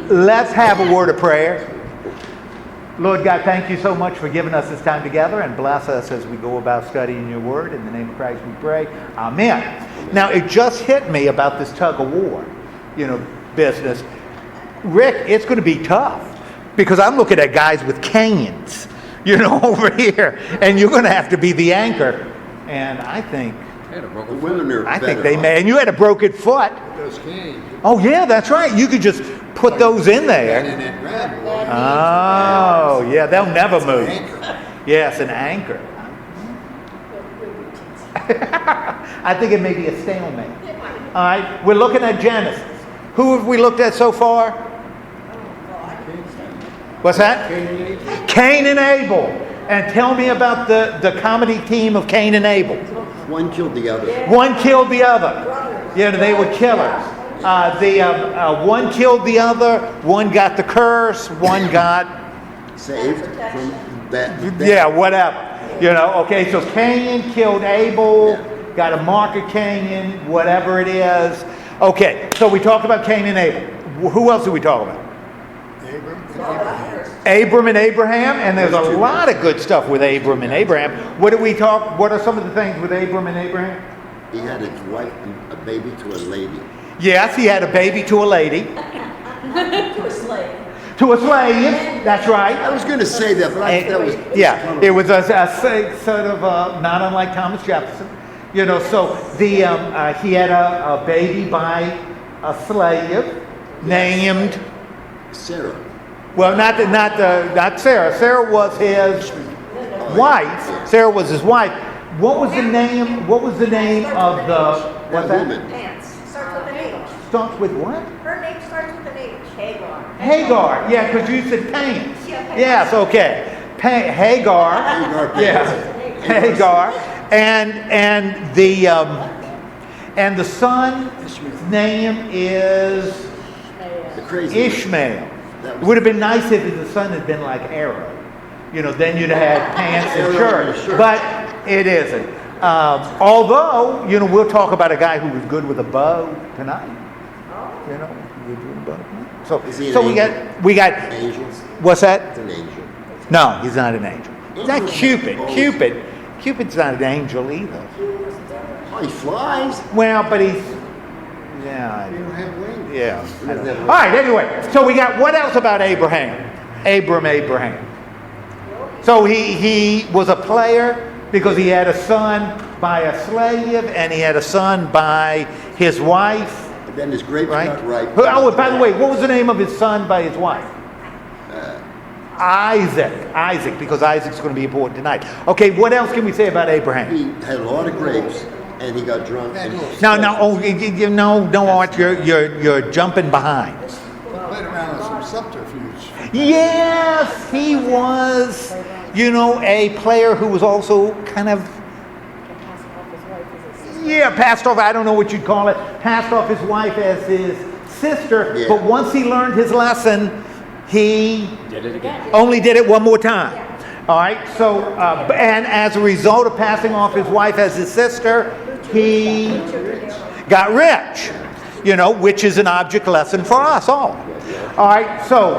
Let's have a word of prayer. Lord God, thank you so much for giving us this time together, and bless us as we go about studying your word. In the name of Christ we pray. Amen. Now, it just hit me about this tug of war, business. Rick, it's going to be tough because I'm looking at guys with canes, over here, and you're going to have to be the anchor. And I think they may. And you had a broken foot. Oh yeah, that's right. You could just put those in there. Oh yeah, they'll never move. Yes, an anchor. I think it may be a stalemate. All right, we're looking at Genesis. Who have we looked at so far? What's that? Cain and Abel. And tell me about the comedy team of Cain and Abel. One killed the other. One killed the other. Yeah, they were killers. One killed the other. One got the curse. One got saved from that. Yeah, whatever. Okay, so Cain killed Abel. Got a mark of Cain, whatever it is. Okay, so we talked about Cain and Abel. Who else did we talk about? Abram and Abraham, and there's a lot of good stuff with Abram and Abraham. What are some of the things with Abram and Abraham? He had his wife and a baby to a lady. Yes, he had a baby to a lady. To a slave. To a slave, that's right. I was going to say that, but that was... Yeah, it was a sort of not unlike Thomas Jefferson. So he had a baby by a slave named... Sarah. Well, not Sarah. Sarah was his wife. Sarah was his wife. What was the name of the what's that? Woman. Pants. Starts with an H. Starts with what? Her name starts with an H. Hagar. Hagar. Yeah, because you said pants. Yeah, Yes. Okay. Hagar. Yeah. Hagar. And the son's name is Ishmael. It would have been nice if the son had been like Aaron. Then you'd have had pants and shirt. But it isn't. Although, we'll talk about a guy who was good with a bow tonight. So we got. Angels. What's that? It's an angel. No, he's not an angel. He's not Cupid. Cupid's not an angel either. Oh, he flies. Well, but he's. Yeah. He don't have wings. Yeah. All right, anyway. So we got, what else about Abraham? Abraham. So he was a player because he had a son by a slave and he had a son by his wife. And then his grapes got ripe. Oh, by the way, what was the name of his son by his wife? Isaac, because Isaac's going to be important tonight. Okay, what else can we say about Abraham? He had a lot of grapes. And he got drunk. No, Art, you're jumping behind. He played around with some subterfuge. Yes, he was, a player who was also kind of, passed off, I don't know what you'd call it, passed off his wife as his sister, but once he learned his lesson, he only did it one more time. All right, so, and as a result of passing off his wife as his sister, he got rich, which is an object lesson for us all. All right, so.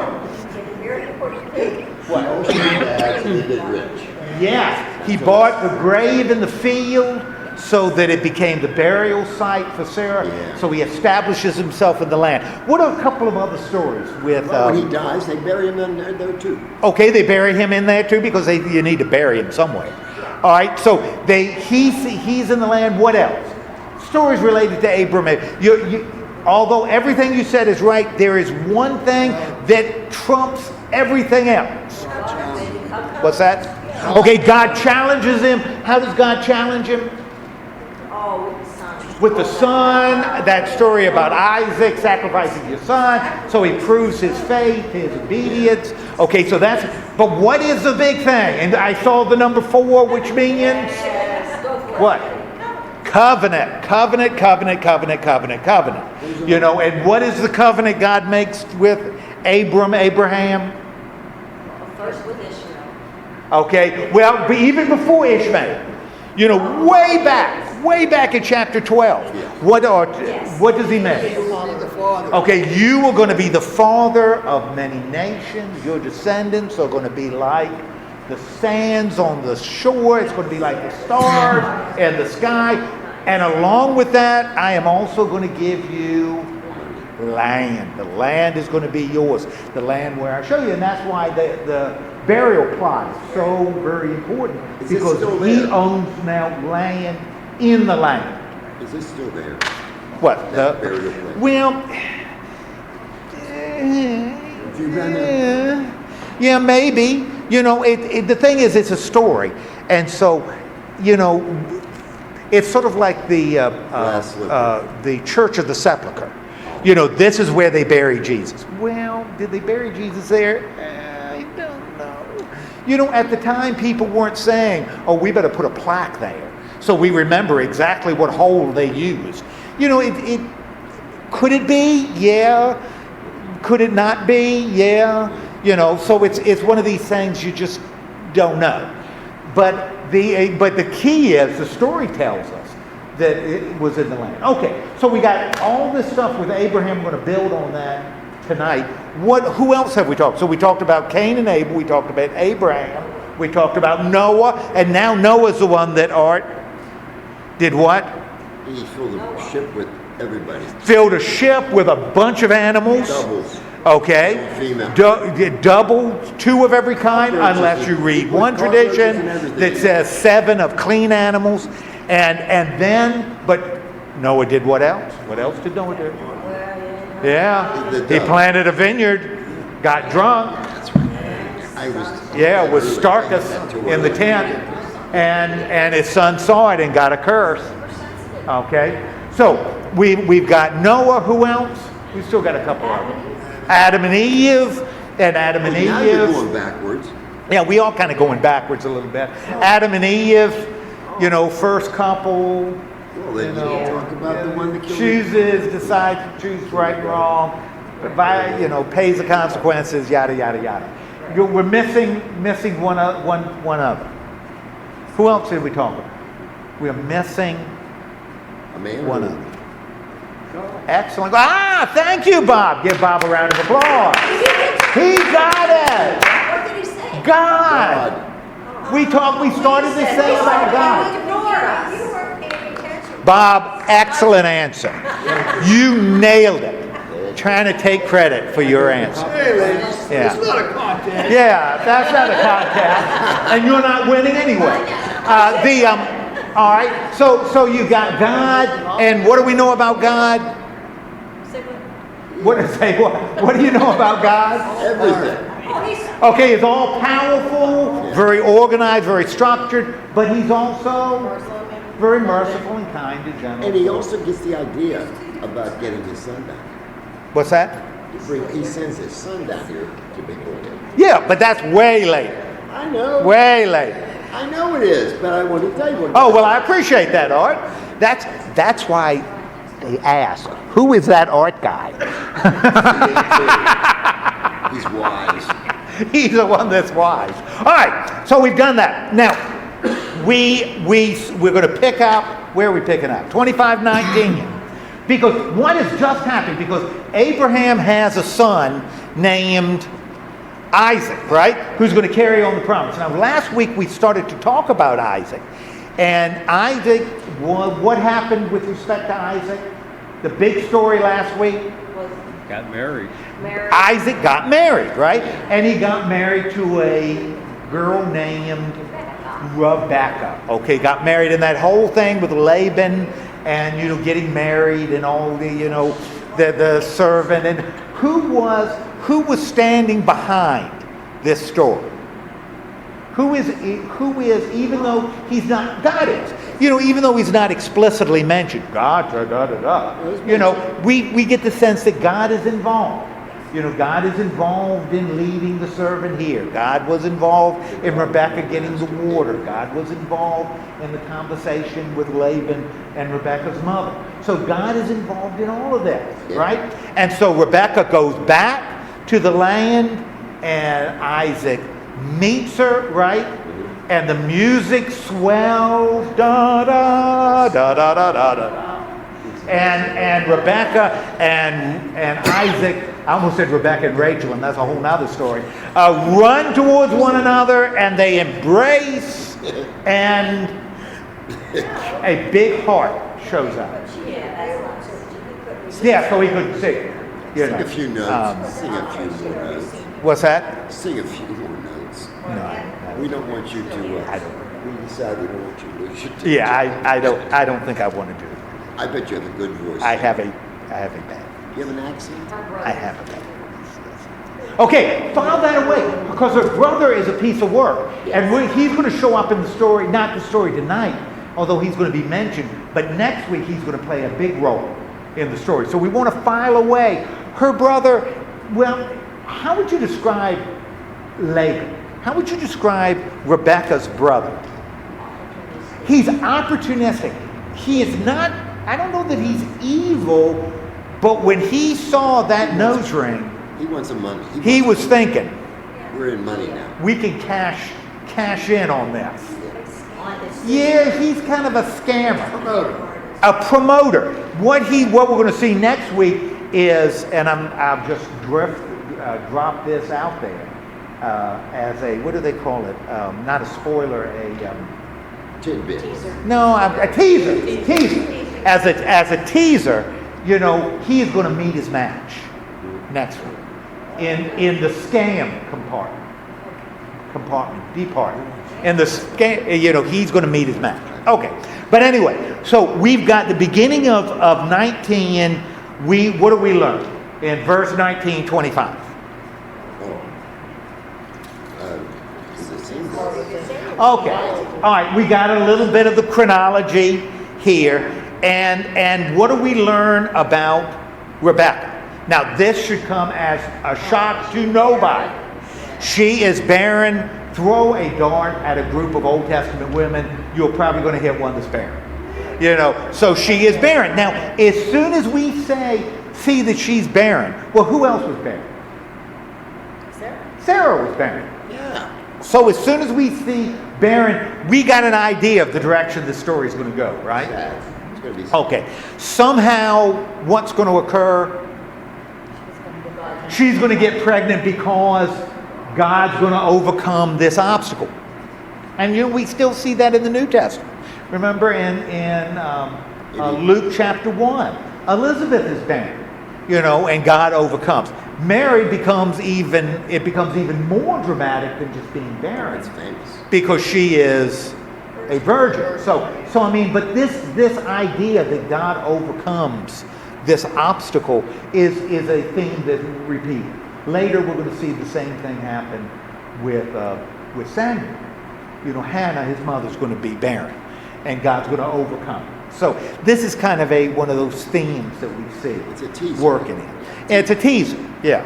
Yes, he bought the grave in the field so that it became the burial site for Sarah. Yeah. So he establishes himself in the land. What are a couple of other stories with? When he dies, they bury him in there too. Okay, they bury him in there too because you need to bury him somewhere. All right, so he's in the land. What else? Stories related to Abraham. Although everything you said is right, there is one thing that trumps everything else. What's that? Okay, God challenges him. How does God challenge him? With the son, that story about Isaac sacrificing his son, so he proves his faith, his obedience. Okay, so but what is the big thing? And I saw the number 4, which means what? Covenant. And what is the covenant God makes with Abraham? First with Ishmael. Okay, well, but even before Ishmael, way back in chapter 12, what does he make? father. Okay, you are going to be the father of many nations. Your descendants are going to be like the sands on the shore. It's going to be like the stars in the sky. And along with that, I am also going to give you land. The land is going to be yours. The land where I show you. And that's why the burial plot is so very important. Is it Because still he there? owns now land in the land. Is this still there? What? That burial place? Well, If you remember, yeah, maybe. You know, the thing is, it's a story. And so, you know, it's sort of like the Church of the Sepulchre. You know, this is where they bury Jesus. Well, did they bury Jesus there? I don't know. You know, at the time, people weren't saying, oh, we better put a plaque there so we remember exactly what hole they used. You know, it could it be? Yeah. Could it not be? Yeah. You know, so it's one of these things you just don't know. But the key is, the story tells us that it was in the land. Okay, so we got all this stuff with Abraham. We're going to build on that tonight. Who else have we talked? So we talked about Cain and Abel. We talked about Abraham. We talked about Noah. And now Noah's the one that did what? he filled a ship with everybody. Filled a ship with a bunch of animals. Doubles. Okay. Female. Double, 2 of every kind, unless you read one tradition that says 7 of clean animals. And then, but Noah did what else? What else did Noah do? Yeah. He planted a vineyard, got drunk. Yeah, with Starkus in the tent. And his son saw it and got a curse. Okay. So we've got Noah. Who else? We've still got a couple of them. Adam and Eve. And Adam and Eve. Now you're going backwards. Yeah, we all kind of going backwards a little bit. Adam and Eve, you know, first couple. Well, then you talk about the one that killed decides to choose right and wrong, pays the consequences, yada yada yada. We're missing one other. Who else did we talk about? We're missing a man. One other. Excellent. Thank you, Bob. Give Bob a round of applause. He got it. What did he say? God. We started this thing about God. Ignore us. You weren't paying attention. Bob, excellent answer. You nailed it. Trying to take credit for your answer. Hey, ladies, Yeah. it's not a contest. Yeah, that's not a contest, and you're not winning anyway. All right. So you got God, and what do we know about God? What do you know about God? Everything. Okay, he's all powerful, very organized, very structured, but he's also very merciful and kind and gentle. And he also gets the idea about getting his son down. What's that? He sends his son down here to be born. Yeah, but that's way later. I know. Way later. I know it is, but I want to tell you what. Oh, well, I appreciate that, Art. That's why they ask, who is that Art guy? He's wise. He's the one that's wise. All right, so we've done that. Now, we're going to pick up, where are we picking up? 25:19. Because what has just happened? Because Abraham has a son named Isaac, right? Who's going to carry on the promise. Now, last week we started to talk about Isaac. And Isaac, what happened with respect to Isaac? The big story last week? Got married. Isaac got married, right? And he got married to a girl named Rebekah. Okay, got married in that whole thing with Laban and, getting married and all the, the servant. And who was standing behind this story? Who is, even though he's not, God is. Even though he's not explicitly mentioned, God, we get the sense that God is involved. God is involved in leading the servant here. God was involved in Rebekah getting the water. God was involved in the conversation with Laban and Rebekah's mother. So God is involved in all of this, right? And so Rebekah goes back to the land and Isaac meets her, right? And the music swells, da da da da da da da. and Rebekah and Isaac, I almost said Rebekah and Rachel, and that's a whole nother story, run towards one another, and they embrace, and a big heart shows up. Yeah, so he could sing. You Sing know. a few notes. Sing a few more notes. What's that? Sing a few more notes. No. We don't want you to. I don't. We decided we don't want you to lose your temper. Yeah, I don't think I want to do it. I bet you have a good voice. I have a bad. You have an accent? I have a bad voice. Okay, file that away, because her brother is a piece of work, and he's going to show up in the story, not the story tonight, although he's going to be mentioned, but next week he's going to play a big role in the story. So we want to file away her brother. Well, how would you describe Laban? How would you describe Rebekah's brother? He's opportunistic. He is not, I don't know that he's evil, but when he saw that nose ring, He wants some money. he was thinking, We're in money now. we can cash in on this. Yeah, he's kind of a scammer. Promoter. A promoter. What we're going to see next week is, and I'll just drop this out there as a, what do they call it? Not a spoiler, Tidbit. a teaser. As a teaser, you know, he is going to meet his match next week in the scam department. In the scam, you know, he's going to meet his match. Okay, but anyway, so we've got the beginning of 19. What do we learn in verse 19:25? Is it sing? Okay, all right, we got a little bit of the chronology here, and what do we learn about Rebekah? Now, this should come as a shock to nobody. She is barren. Throw a dart at a group of Old Testament women, you're probably going to hit one that's barren. You know, so she is barren. Now, as soon as we see that she's barren, well, who else was barren? Sarah was barren. Yeah. So as soon as we see barren, we got an idea of the direction the story is going to go, right? Yeah. It's going to be Okay. Somehow, what's going to occur? She's going to get pregnant because God's going to overcome this obstacle. And you know, we still see that in the New Testament. Remember in Luke chapter 1, Elizabeth is barren, you know, and God overcomes. Mary becomes even more dramatic than just being barren. It's famous. Because she is a virgin. So I mean, but this idea that God overcomes this obstacle is a theme that repeats. Later, we're going to see the same thing happen with Samuel. You know, Hannah, his mother's going to be barren, and God's going to overcome it. So this is kind of one of those themes that we see. It's a teaser. Working in. It's a teaser, yeah.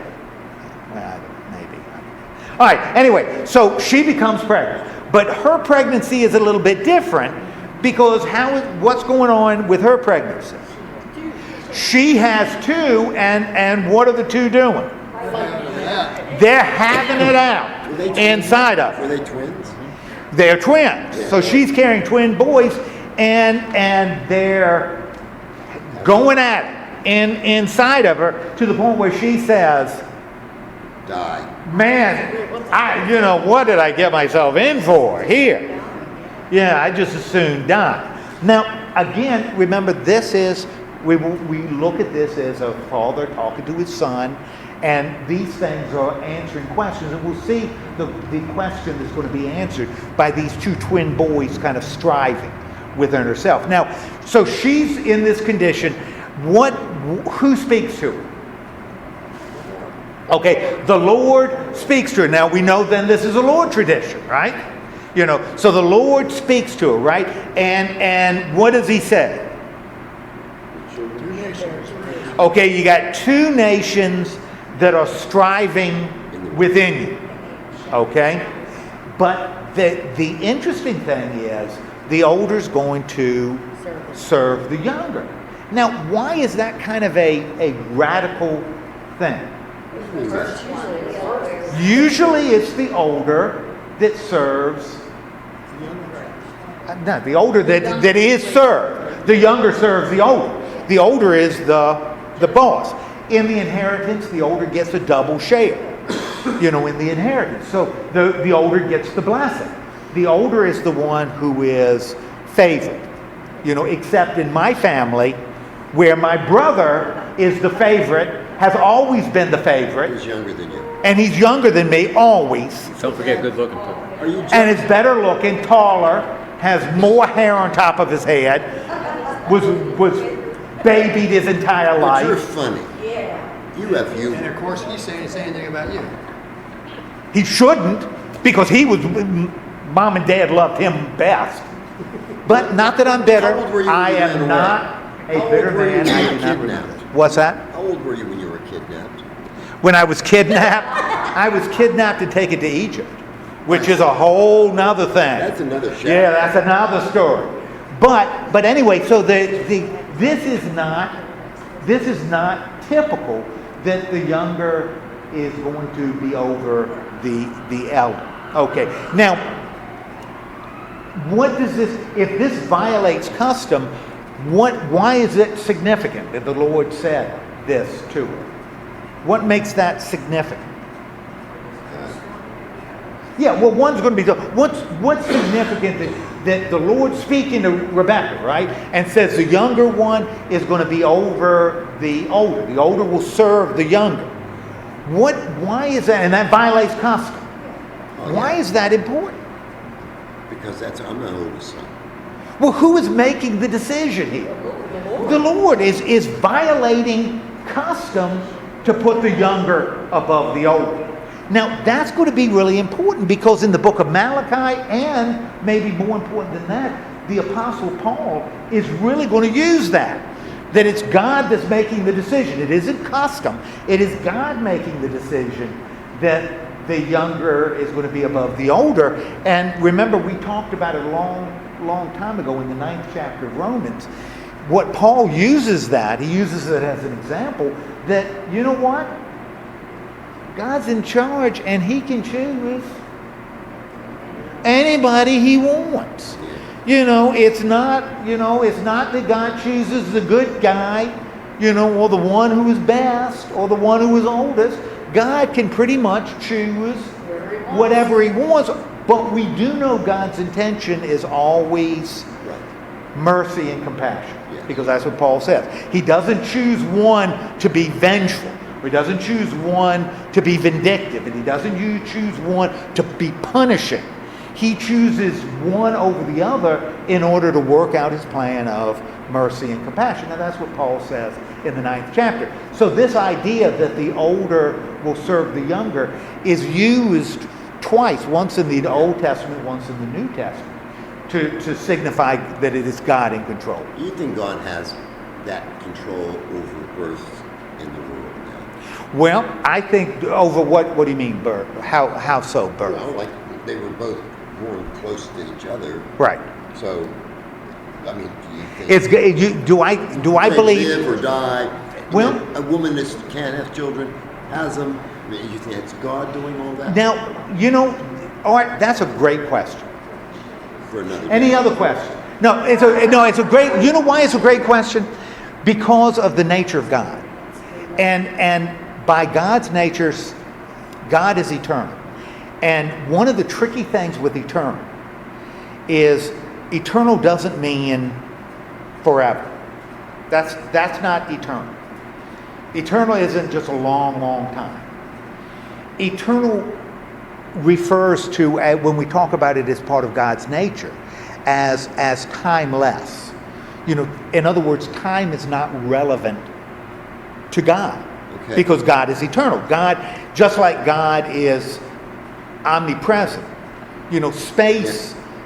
Well, maybe. All right. Anyway, so she becomes pregnant, but her pregnancy is a little bit different because what's going on with her pregnancy? She has two, and what are the two doing? They're having it out inside of her. Were they twins? They're twins. So she's carrying twin boys, and they're going at it inside of her to the point where she says, Die. Man, what did I get myself in for here? Yeah, I just as soon die. Now, again, remember, we look at this as a father talking to his son, and these things are answering questions, and we'll see the question that's going to be answered by these two twin boys kind of striving within herself. Now, so she's in this condition. Who speaks to her? Okay, the Lord speaks to her. Now we know then this is a Lord tradition, right? You know, so the Lord speaks to her, right? And what does he say? Okay, you got two nations that are striving within you. Okay? But the interesting thing is the older's going to serve the younger. Now, why is that kind of a radical thing? Usually it's the older that serves. No, the older that is served. The younger serves the older. The older is the boss. In the inheritance, the older gets a double share, in the inheritance. So the older gets the blessing. The older is the one who is favored. Except in my family, where my brother is the favorite, has always been the favorite. He's younger than you. And he's younger than me, always. Don't forget good looking too. Are you And is better looking, taller, has more hair on top of his head, was babied his entire But you're life. funny. Yeah. You have And humor. of course, he's saying the same thing about you. He shouldn't, because mom and dad loved him best. But not that I'm bitter. How old were you when I you ran am away? not a How bitter old were you man. when I you do were not kidnapped? regret. What's that? How old were you when you were kidnapped? When I was kidnapped, I was kidnapped and taken to Egypt, which is a whole nother thing. That's another show. Yeah, that's another story. But anyway, so this is not typical that the younger is going to be over the elder. Okay. Now, what does this? If this violates custom, why is it significant that the Lord said this to her? What makes that significant? Yeah, well, one's going to be what's significant that the Lord speaking to Rebekah, right, and says the younger one is going to be over the older. The older will serve the younger. Why is that? And that violates custom. Oh, Why yeah. is that important? Because I'm the oldest son. Well, who is making the decision here? The Lord is violating custom to put the younger above the older. Now, that's going to be really important because in the book of Malachi, and maybe more important than that, the Apostle Paul is really going to use that. That it's God that's making the decision. It isn't custom. It is God making the decision that the younger is going to be above the older. And remember, we talked about it a long time ago in the 9th chapter of Romans. What Paul uses he uses it as an example that, you know what? God's in charge and he can choose anybody he wants. It's not that God chooses the good guy, or the one who is best or the one who is oldest. God can pretty much choose whatever he wants. But we do know God's intention is always mercy and compassion. Because that's what Paul says. He doesn't choose one to be vengeful. He doesn't choose one to be vindictive. And he doesn't choose one to be punishing. He chooses one over the other in order to work out his plan of mercy and compassion. And that's what Paul says in the 9th chapter. So this idea that the older will serve the younger is used twice, once in the Old Testament, once in the New Testament, to signify that it is God in control. Do you think God has that control over birth in the world now? Well, I think over what do you mean birth? How so birth? Like they were both born close to each other. Right. So, do you think Do I they believe live or die? Well, a woman that can't have children has them. You think it's God doing all that? Now, Art, that's a great question. For another Any day. other question? No, it's a great. You know why it's a great question? Because of the nature of God, and by God's nature, God is eternal. And one of the tricky things with eternal is eternal doesn't mean forever. That's not eternal. Eternal isn't just a long time. Eternal refers to, when we talk about it as part of God's nature, as timeless. In other words, time is not relevant to God. Okay. Because God is eternal. God, just like God is omnipresent,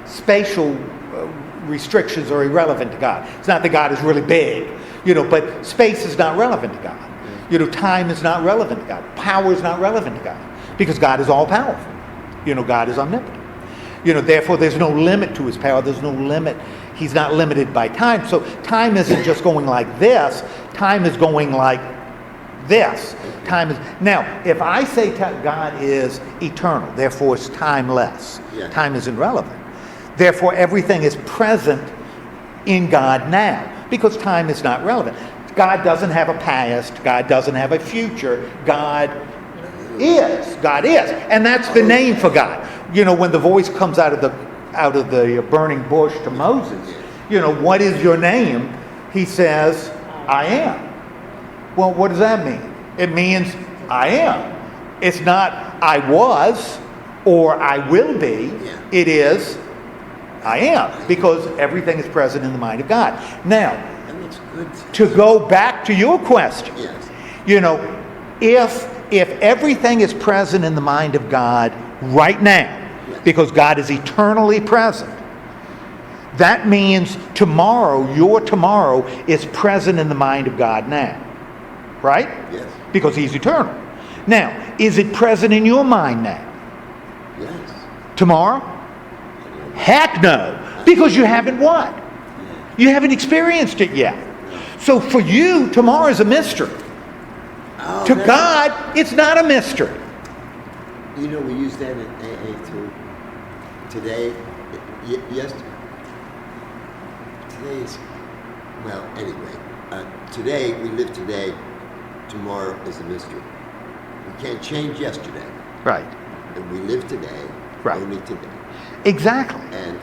spatial restrictions are irrelevant to God. It's not that God is really big, but space is not relevant to God. Time is not relevant to God. Power is not relevant to God because God is all powerful. God is omnipotent. Therefore there's no limit to his power. There's no limit. He's not limited by time. So time isn't just going like this. Time is going like this. Time is now. If I say God is eternal, therefore it's timeless. Yeah. Time is irrelevant. Therefore everything is present in God now because time is not relevant. God doesn't have a past. God doesn't have a future. God is. God is. And that's the name for God. You know, when the voice comes out of the burning bush to Moses, you know, what is your name? He says, I am. Well, what does that mean? It means I am. It's not I was or I will be. It is I am, because everything is present in the mind of God. Now, That makes good sense. to go back to your question, Yes. you know, if everything is present in the mind of God right now, because God is eternally present, that means tomorrow, your tomorrow, is present in the mind of God now. Right? Yes. Because He's eternal. Now, is it present in your mind now? Yes. Tomorrow? Heck no. Because you haven't what? You haven't experienced it yet. So for you, tomorrow is a mystery. Oh, To that's- God, it's not a mystery. You know, we use that in AA too. Today, today is, well, anyway, today, we live today, tomorrow is a mystery. We can't change yesterday, Right. and we live today, Right. only today. Exactly. And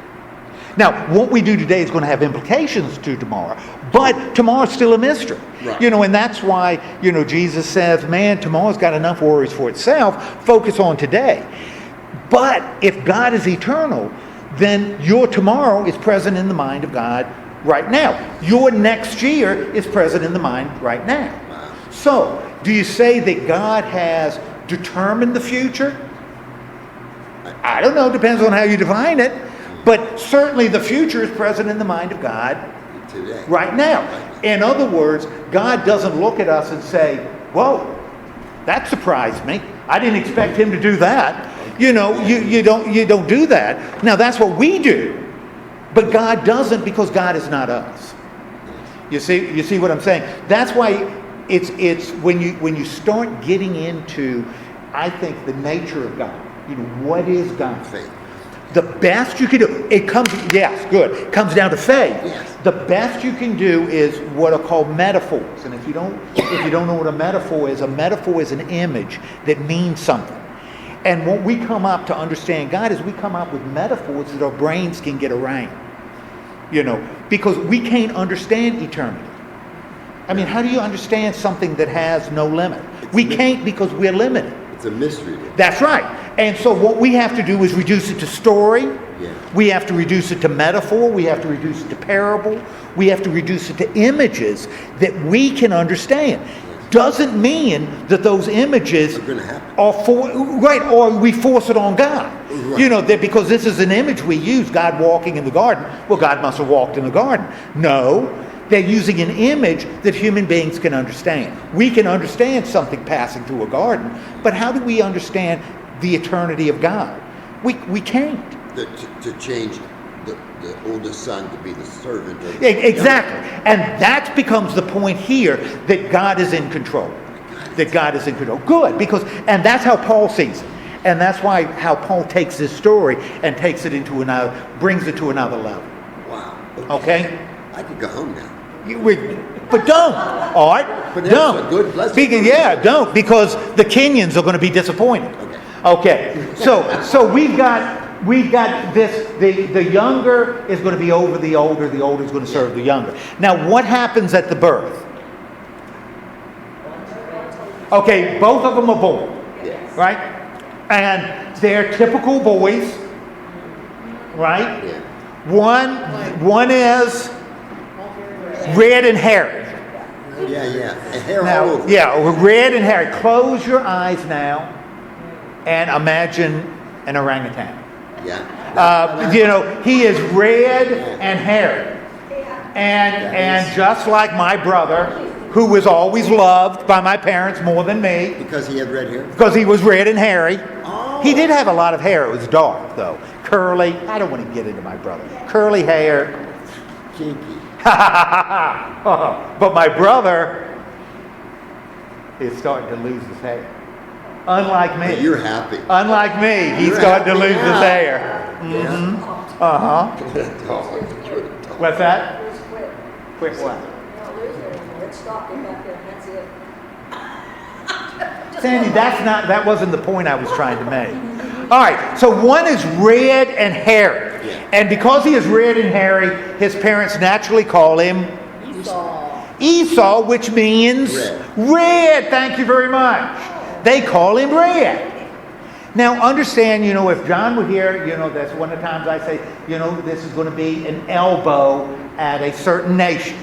Now, what we do today is going to have implications to tomorrow, but tomorrow's still a mystery. Right. You know, and that's why, you know, Jesus says, man, tomorrow's got enough worries for itself. Focus on today. But if God is eternal, then your tomorrow is present in the mind of God right now. Your next year is present in the mind right now. wow. So, do you say that God has determined the future? I don't know, depends on how you define it. But certainly the future is present in the mind of God Today. right now. In other words, God doesn't look at us and say, whoa, that surprised me. I didn't expect Him to do that. You know, you don't do that. Now that's what we do. But God doesn't, because God is not us. You see what I'm saying? That's why it's when you start getting into, I think, the nature of God. You know, what is God? Faith. The best you can do, it comes down to faith. Yes. The best you can do is what are called metaphors. And if you don't know what a metaphor is an image that means something. And what we come up to understand God is we come up with metaphors that our brains can get around. You know, because we can't understand eternity. I mean, how do you understand something that has no limit? We can't, because we're limited. It's a mystery. That's right. And so what we have to do is reduce it to story. Yeah. We have to reduce it to metaphor. We have to reduce it to parable. We have to reduce it to images that we can understand. Doesn't mean that those images Are gonna happen. are or we force it on God. Right. You know, that because this is an image we use, God walking in the garden. Well, God must have walked in the garden. No. They're using an image that human beings can understand. We can understand something passing through a garden, but how do we understand the eternity of God? We can't. To change the oldest son to be the servant. Of Exactly. And that becomes the point here, that God is in control. That God is in control. Good, and that's how Paul sees it. And that's how Paul takes this story and takes it brings it to another level. Wow. Okay? I could go home now. But don't, all right? But that's Don't. a good lesson. Don't, because the Kenyans are going to be disappointed. Okay. So we've got this. The younger is going to be over the older. The older is going to serve the younger. Now, what happens at the birth? Okay, both of them are born, Yes. right? And they're typical boys, right? Yeah. One is red and hairy. Yeah. And hair all Now, over. red and hairy. Close your eyes now and imagine an orangutan. Yeah. You know, he is red and hairy. And just like my brother, who was always loved by my parents more than me, Because he had red hair. because he was red and hairy. Oh. He did have a lot of hair. It was dark, though. Curly. I don't want to get into my brother. Curly hair. Kinky. But my brother is starting to lose his hair. Unlike me. But you're happy. Unlike me, he's You're starting to happy lose his now. hair. Yeah. Uh-huh. Oh, What's that? Quick what? stalking back there, and that's it. Sandy, that wasn't the point I was trying to make. All right, so one is red and hairy. Yeah. And because he is red and hairy, his parents naturally call him Esau, which means red. Thank you very much. They call him red. Now understand, if John were here, that's one of the times I say, this is going to be an elbow at a certain nation.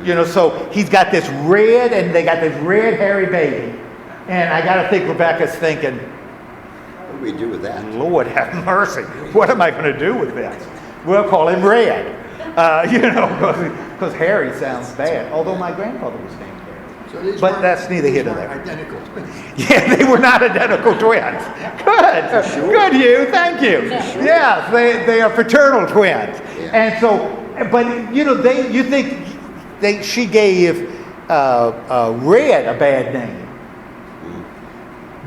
So he's got this red, and they got this red hairy baby. And I got to think Rebekah's thinking, What do we do with that? Lord have mercy. What am I going to do with this? We'll call him red. Because hairy sounds bad. Although my grandfather was named Harry. So these But weren't- that's neither here these nor weren't there. Identical twins. Yeah, they were not identical twins. Good. Good, you. Thank you. Yes, they are fraternal twins. Yeah. And so, but, she gave Red a bad name.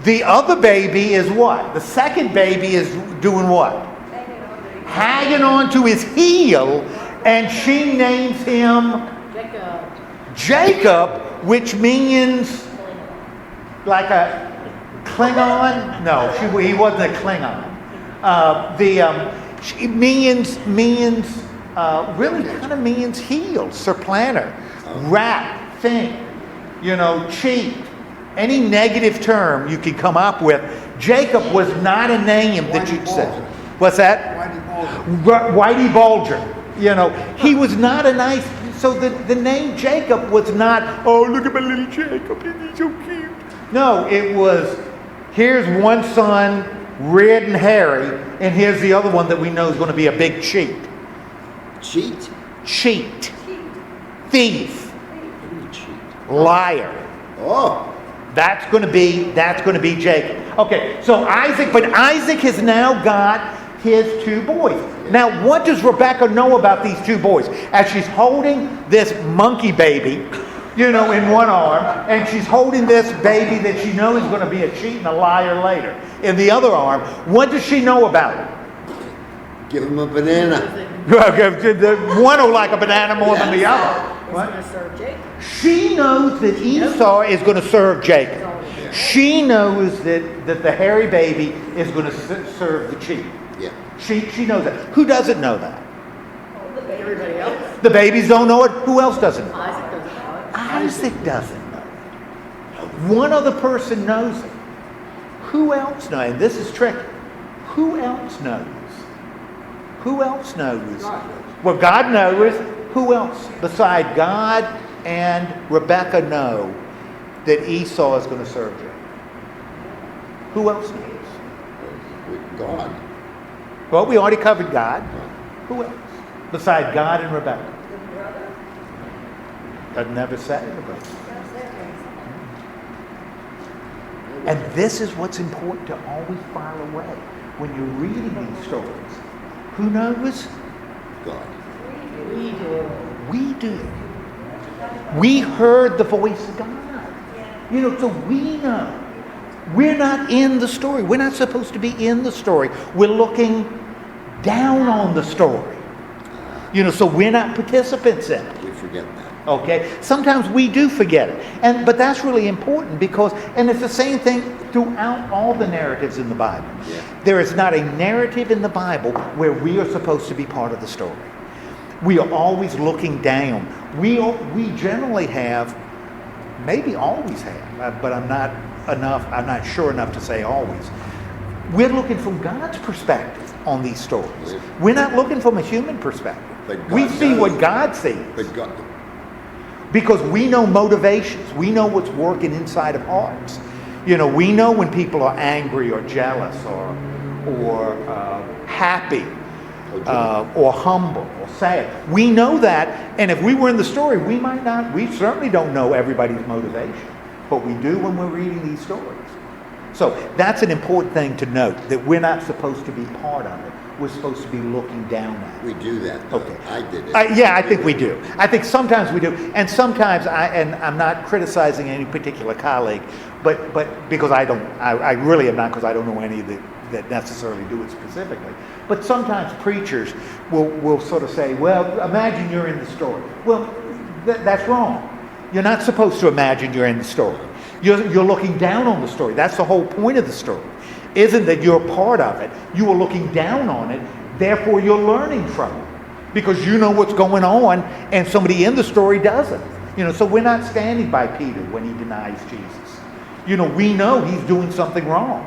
The other baby is what? The second baby is doing what? Hanging on to his heel, and she names him Jacob, which means like a Klingon. No, he wasn't a Klingon. She means really kind of means heel, supplanter, rat, thing, cheat. Any negative term you could come up with. Jacob was not a name that you'd say. What's that? Whitey Bulger. He was not a nice. So the name Jacob was not, oh, look at my little Jacob, he's so cute. No, it was, here's one son, red and hairy, and here's the other one that we know is going to be a big cheat. Cheat? Cheat. Thief. What do you cheat? Liar. Oh, That's going to be Jacob. Okay, so Isaac has now got his two boys. Now, what does Rebekah know about these two boys? As she's holding this monkey baby, in one arm, and she's holding this baby that she knows is going to be a cheat and a liar later in the other arm, what does she know about it? give him a banana. One will like a banana more than the other. What? She knows that Esau is going to serve Jacob. She knows that the hairy baby is going to serve the cheat. Yeah. She knows that. Who doesn't know that? Everybody else. The babies don't know it. Who else doesn't know it? Isaac doesn't know it. Isaac doesn't know it. One other person knows it. Who else knows? And this is tricky. Who else knows? Who else knows? Well, God knows. Who else beside God and Rebekah know that Esau is going to serve Jacob? Who else knows? God. Well, we already covered God. Who else? Beside God and Rebekah. I'd never say Rebekah. And this is what's important to always file away when you're reading these stories. Who knows? God. We do. We heard the voice of God. So we know. We're not in the story. We're not supposed to be in the story. We're looking down on the story. So we're not participants in it. We forget that. Okay? Sometimes we do forget it. But that's really important because, and it's the same thing throughout all the narratives in the Bible. Yeah. There is not a narrative in the Bible where we are supposed to be part of the story. We are always looking down. We generally have, maybe always have, but I'm not sure enough to say always. We're looking from God's perspective on these stories. Yeah. We're not looking from a human perspective. But God We see knows. what God sees. But God. Because we know motivations. We know what's working inside of hearts. We know when people are angry or jealous or happy or humble or sad. We know that, and if we were in the story, we certainly don't know everybody's motivation. But we do when we're reading these stories. So that's an important thing to note, that we're not supposed to be part of it. We're supposed to be looking down at it. We do that, though. Okay. I did it. I think we do. I think sometimes we do, and sometimes I'm not criticizing any particular colleague, but because I really am not, because I don't know any that necessarily do it specifically. But sometimes preachers will sort of say, well, imagine you're in the story. Well, that's wrong. You're not supposed to imagine you're in the story. You're looking down on the story. That's the whole point of the story. Isn't that you're a part of it. You are looking down on it. Therefore, you're learning from it. Because you know what's going on and somebody in the story doesn't. So we're not standing by Peter when he denies Jesus. We know he's doing something wrong.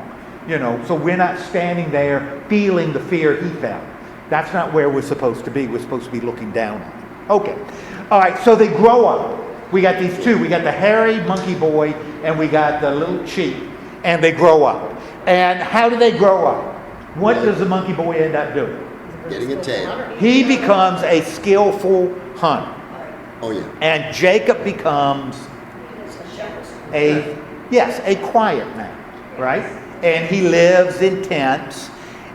So we're not standing there feeling the fear he felt. That's not where we're supposed to be. We're supposed to be looking down on it. Okay. All right, so they grow up. We got these two. We got the hairy monkey boy and we got the little sheep. And they grow up. And how do they grow up? What does the monkey boy end up doing? Getting a tail. He becomes a skillful hunter. Oh, yeah. And Jacob becomes a quiet man, right? And he lives in tents.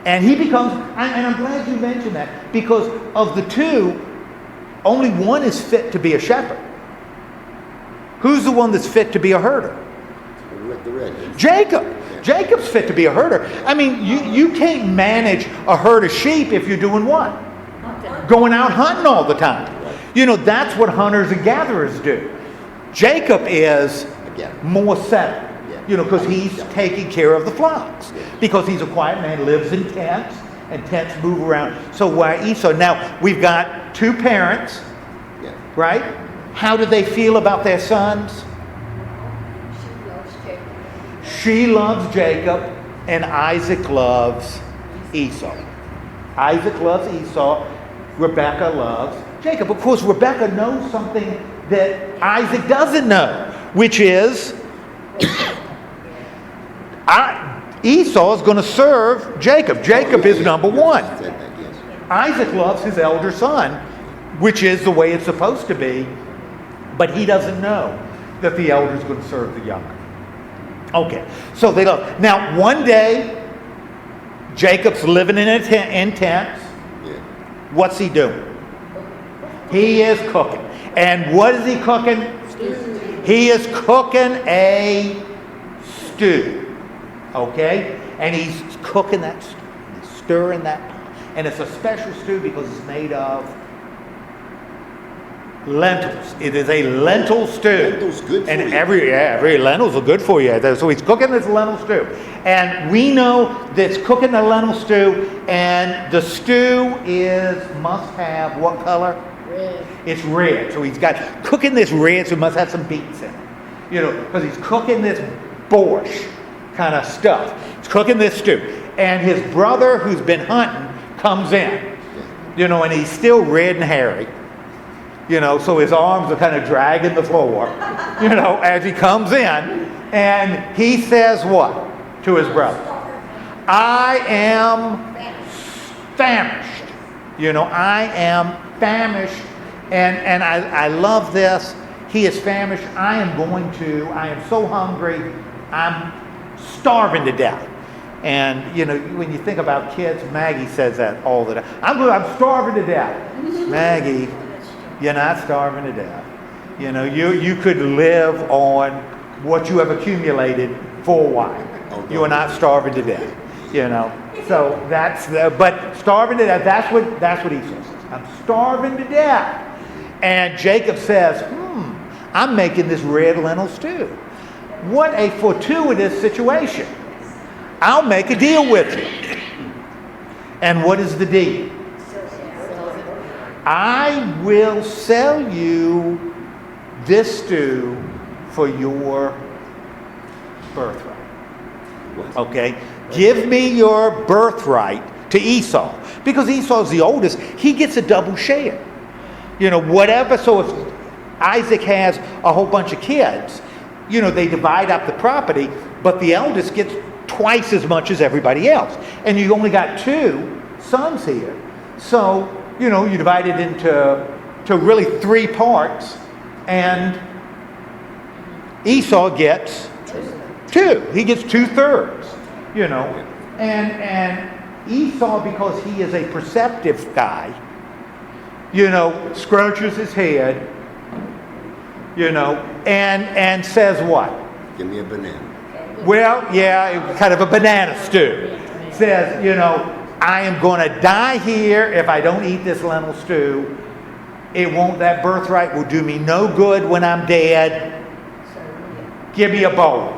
And he becomes, and I'm glad you mentioned that, because of the two, only one is fit to be a shepherd. Who's the one that's fit to be a herder? The red. Jacob. Jacob's fit to be a herder. I mean, you can't manage a herd of sheep if you're doing what? Going out hunting all the time. That's what hunters and gatherers do. Jacob is more settled, because he's taking care of the flocks. Because he's a quiet man, lives in tents, and tents move around. So why Esau? Now, we've got two parents, right? How do they feel about their sons? She loves Jacob, and Isaac loves Esau. Isaac loves Esau. Rebekah loves Jacob. Of course, Rebekah knows something that Isaac doesn't know, which is Esau is going to serve Jacob. Jacob is number one. Isaac loves his elder son, which is the way it's supposed to be, but he doesn't know that the elder is going to serve the younger. Okay, so they love. Now, one day, Jacob's living in tents. What's he doing? He is cooking. And what is he cooking? He is cooking a stew. Okay? And he's cooking that stew. He's stirring that. And it's a special stew because it's made of lentils. It is a lentil stew. Lentils good for and you. every lentils are good for you. So he's cooking this lentil stew. And we know that's cooking the lentil stew, and the stew must have what color? Red. It's red. So he's got cooking this red, so it must have some beets in it. Because he's cooking this borscht kind of stuff. He's cooking this stew. And his brother, who's been hunting, comes in. And he's still red and hairy. So his arms are kind of dragging the floor, as he comes in. And he says what to his brother? I am famished. I am famished. And I love this. He is famished. I am so hungry. I'm starving to death. And, when you think about kids, Maggie says that all the time. I'm starving to death. Maggie, you're not starving to death. You could live on what you have accumulated for a while. You are not starving to death. So but starving to death, that's what Esau says. I'm starving to death. And Jacob says, I'm making this red lentil stew. What a fortuitous situation. I'll make a deal with you. And what is the deal? I will sell you this stew for your birthright. Okay? Give me your birthright to Esau. Because Esau's the oldest, he gets a double share. Whatever. So if Isaac has a whole bunch of kids, they divide up the property, but the eldest gets twice as much as everybody else. And you only got two sons here. So, you divide it into really three parts, and Esau gets two. He gets 2/3, And Esau, because he is a perceptive guy, scrunches his head, and says what? Give me a banana. Well, yeah, kind of a banana stew. Says, I am going to die here if I don't eat this lentil stew. That birthright will do me no good when I'm dead. Give me a bowl.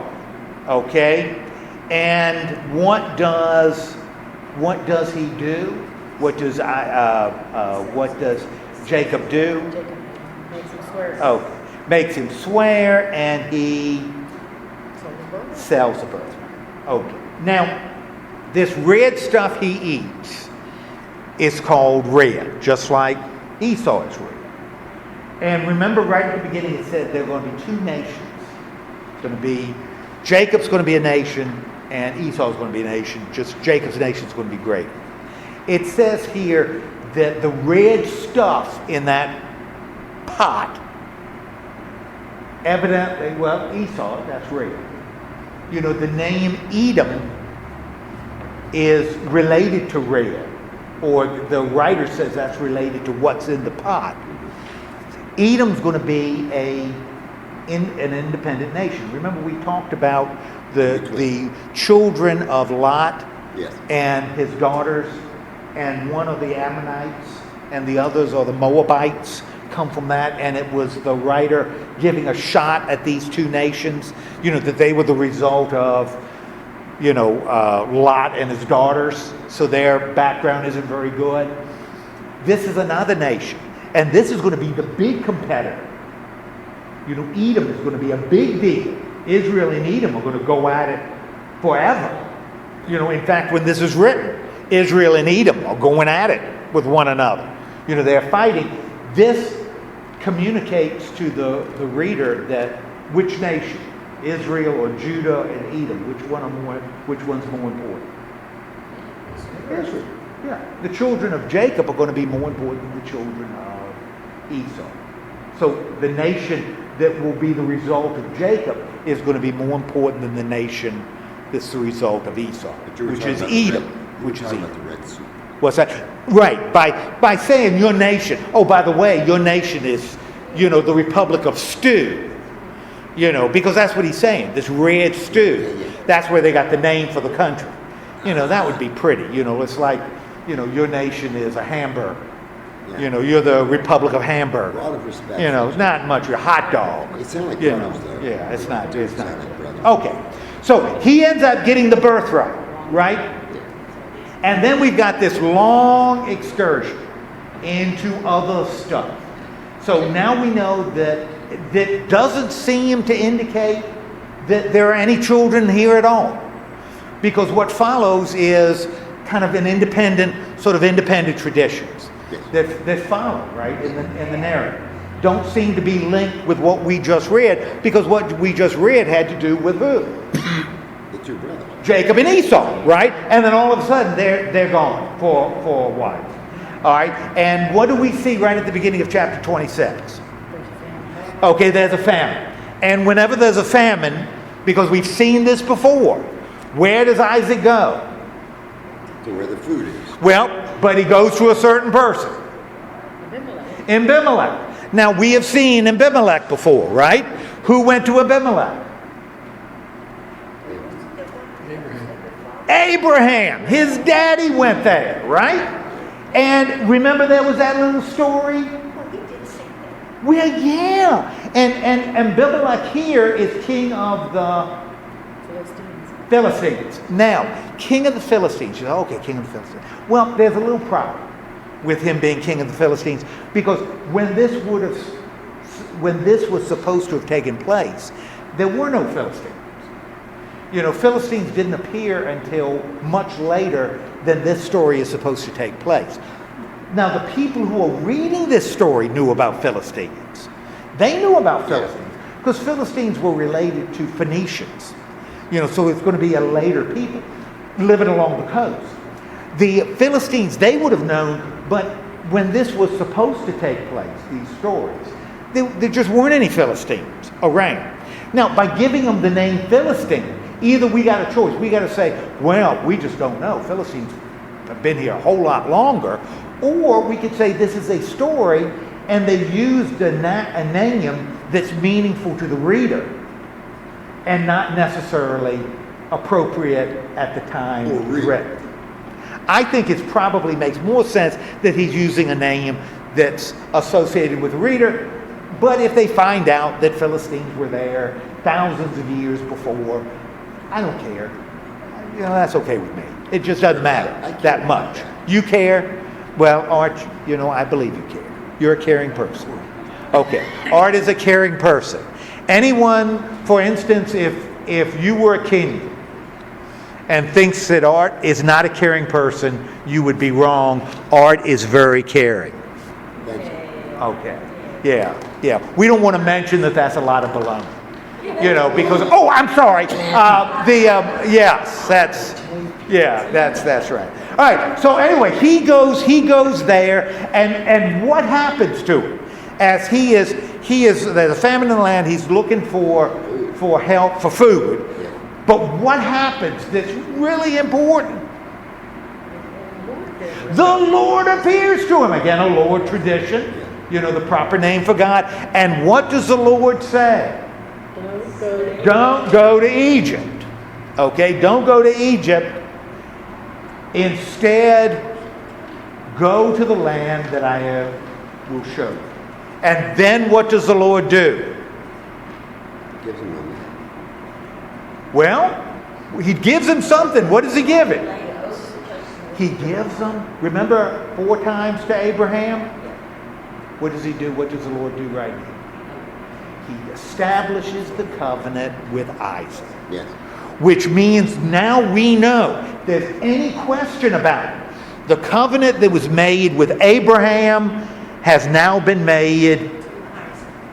Okay? And what does he do? What does Jacob do? Jacob makes him swear. Oh, makes him swear, and he sells the birthright. Okay. Now, this red stuff he eats is called red, just like Esau is red. And remember, right at the beginning, it said there are going to be two nations. It's going to be Jacob's going to be a nation, and Esau's going to be a nation. Just Jacob's nation is going to be great. It says here that the red stuff in that pot, evidently, well, Esau, that's red. You know, the name Edom is related to red, or the writer says that's related to what's in the pot. Edom's going to be an independent nation. Remember, we talked about the children of Lot, Yes. and his daughters, and one of the Ammonites, and the others are the Moabites, come from that, and it was the writer giving a shot at these two nations, you know, that they were the result of, you know, Lot and his daughters, so their background isn't very good. This is another nation, and this is going to be the big competitor. You know, Edom is going to be a big deal. Israel and Edom are going to go at it forever. You know, in fact, when this is written, Israel and Edom are going at it with one another. You know, they're fighting. This communicates to the reader that which nation, Israel or Judah and Edom, which one's more important? Israel. Yeah. The children of Jacob are going to be more important than the children of Esau. So the nation that will be the result of Jacob is going to be more important than the nation that's the result of Esau, which is Edom. Which is Edom. The Red Sea. What's that? Right. By saying your nation. Oh, by the way, your nation is, you know, the Republic of Stew. You know, because that's what he's saying. This red stew. That's where they got the name for the country. You know, that would be pretty. You know, it's like, you know, your nation is a Hamburg. Yeah. You know, you're the Republic of Hamburg. A lot of respect. You know, it's not much. You're a hot dog. It sounds like You know, brothers, though. yeah, it's not. It's Sound not. like brothers. Okay, so he ends up getting the birthright, right? And then we've got this long excursion into other stuff. So now we know that doesn't seem to indicate that there are any children here at all, because what follows is kind of an independent traditions that follow, right, in the narrative. Don't seem to be linked with what we just read, because what we just read had to do with who? The two brothers. Jacob and Esau, right? And then all of a sudden they're gone for a while. All right? And what do we see right at the beginning of chapter 26? Okay, there's a famine. And whenever there's a famine, because we've seen this before, where does Isaac go? To where the food is. Well, but he goes to a certain person. Abimelech. Now, we have seen Abimelech before, right? Who went to Abimelech? Abraham. His daddy went there, right? And remember there was that little story? Well, yeah. And Abimelech here is king of the Philistines. Now, king of the Philistines. You know, okay, king of the Philistines. Well, there's a little problem with him being king of the Philistines, because when this was supposed to have taken place, there were no Philistines. You know, Philistines didn't appear until much later than this story is supposed to take place. Now, the people who are reading this story knew about Philistines. They knew about Philistines because Philistines were related to Phoenicians. You know, so it's going to be a later people living along the coast. The Philistines, they would have known, but when this was supposed to take place, these stories, there just weren't any Philistines around. Now, by giving them the name Philistine, either we got a choice. We got to say, well, we just don't know. Philistines have been here a whole lot longer. Or we could say this is a story, and they used a name that's meaningful to the reader and not necessarily appropriate at the time it was written. I think it probably makes more sense that he's using a name that's associated with the reader. But if they find out that Philistines were there thousands of years before, I don't care. You know, that's okay with me. It just doesn't matter that much. You care? Well, Art, you know, I believe you care. You're a caring person. Okay. Art is a caring person. Anyone, for instance, if you were a king and thinks that Art is not a caring person, you would be wrong. Art is very caring. Okay. Yeah. We don't want to mention that that's a lot of baloney. You know, because, oh, I'm sorry. Yes, that's right. All right, so anyway, he goes there, and what happens to him? As there's a famine in the land, he's looking for help, for food. But what happens that's really important? The Lord appears to him. Again, a Lord tradition, you know, the proper name for God. And what does the Lord say? Don't go to Egypt. Okay, don't go to Egypt. Instead, go to the land that I will show you. And then what does the Lord do? Gives him money. Well, he gives him something. What does he give him? He gives them, remember 4 times to Abraham? What does he do? What does the Lord do right now? He establishes the covenant with Isaac. Yes. Which means now we know, if there's any question about it, the covenant that was made with Abraham has now been made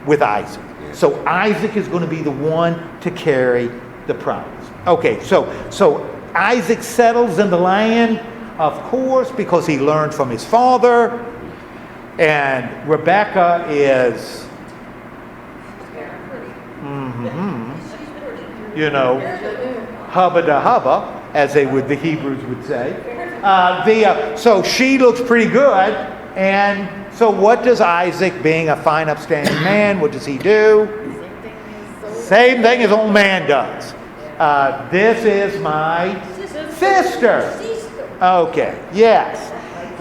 with Isaac. Yes. So Isaac is going to be the one to carry the promise. Okay, so Isaac settles in the land, of course, because he learned from his father. And Rebekah is, you know, hubba da hubba, as the Hebrews would say. So she looks pretty good. And so what does Isaac, being a fine, upstanding man, what does he do? Same thing as old man does. This is my sister. Okay, yes.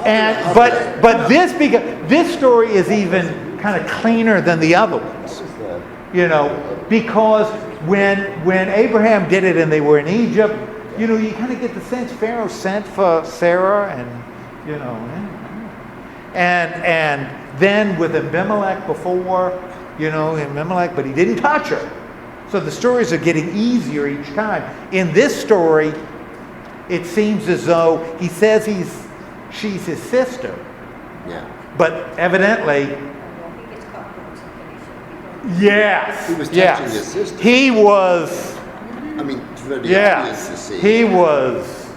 And but this story is even kind of cleaner than the other ones. You know, because when Abraham did it and they were in Egypt, you know, you kind of get the sense Pharaoh sent for Sarah, and you know, and then with Abimelech before, you know, Abimelech, but he didn't touch her. So the stories are getting easier each time. In this story, it seems as though he says she's his sister. Yeah. But evidently, yes. He was touching his sister. He was. I mean, for the audience to see. He was.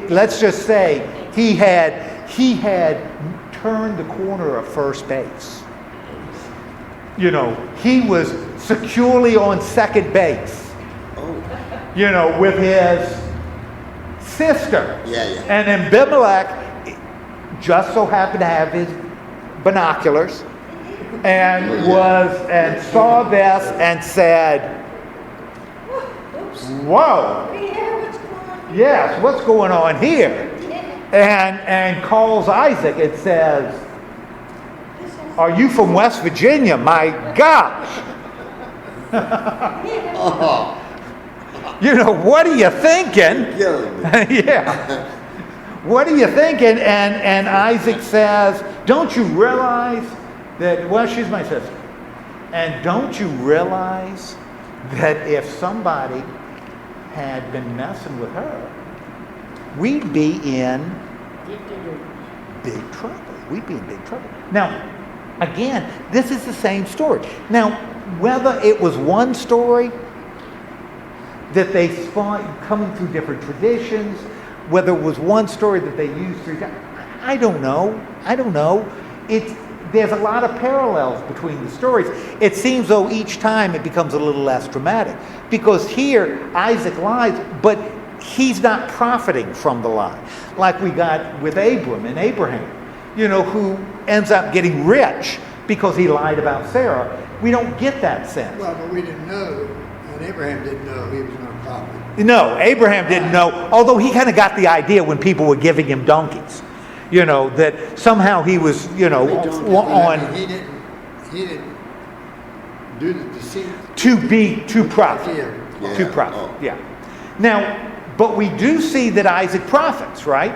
Let's just say he had turned the corner of first base. You know, he was securely on second base. Oh. You know, with his sister. Yeah. And Abimelech just so happened to have his binoculars and saw this and said, "Whoa, yes, what's going on here?" And calls Isaac and says, "Are you from West Virginia? My gosh!" Oh. You know, what are you thinking? Killing me. Yeah. What are you thinking? And Isaac says, "Don't you realize that," well, she's my sister. "And don't you realize that if somebody had been messing with her, we'd be in big trouble. We'd be in big trouble." Now, again, this is the same story. Now, whether it was one story that they spawned coming through different traditions, whether it was one story that they used 3 times, I don't know. There's a lot of parallels between the stories. It seems though each time it becomes a little less dramatic, because here Isaac lies, but he's not profiting from the lie, like we got with Abram and Abraham, you know, who ends up getting rich because he lied about Sarah. We don't get that sense. Well, but we didn't know, and Abraham didn't know he was going to profit. No, Abraham didn't know, although he kind of got the idea when people were giving him donkeys. that somehow he was, on He didn't do the deceit. to profit. Yeah. To profit, Oh. yeah. Now, but we do see that Isaac profits, right?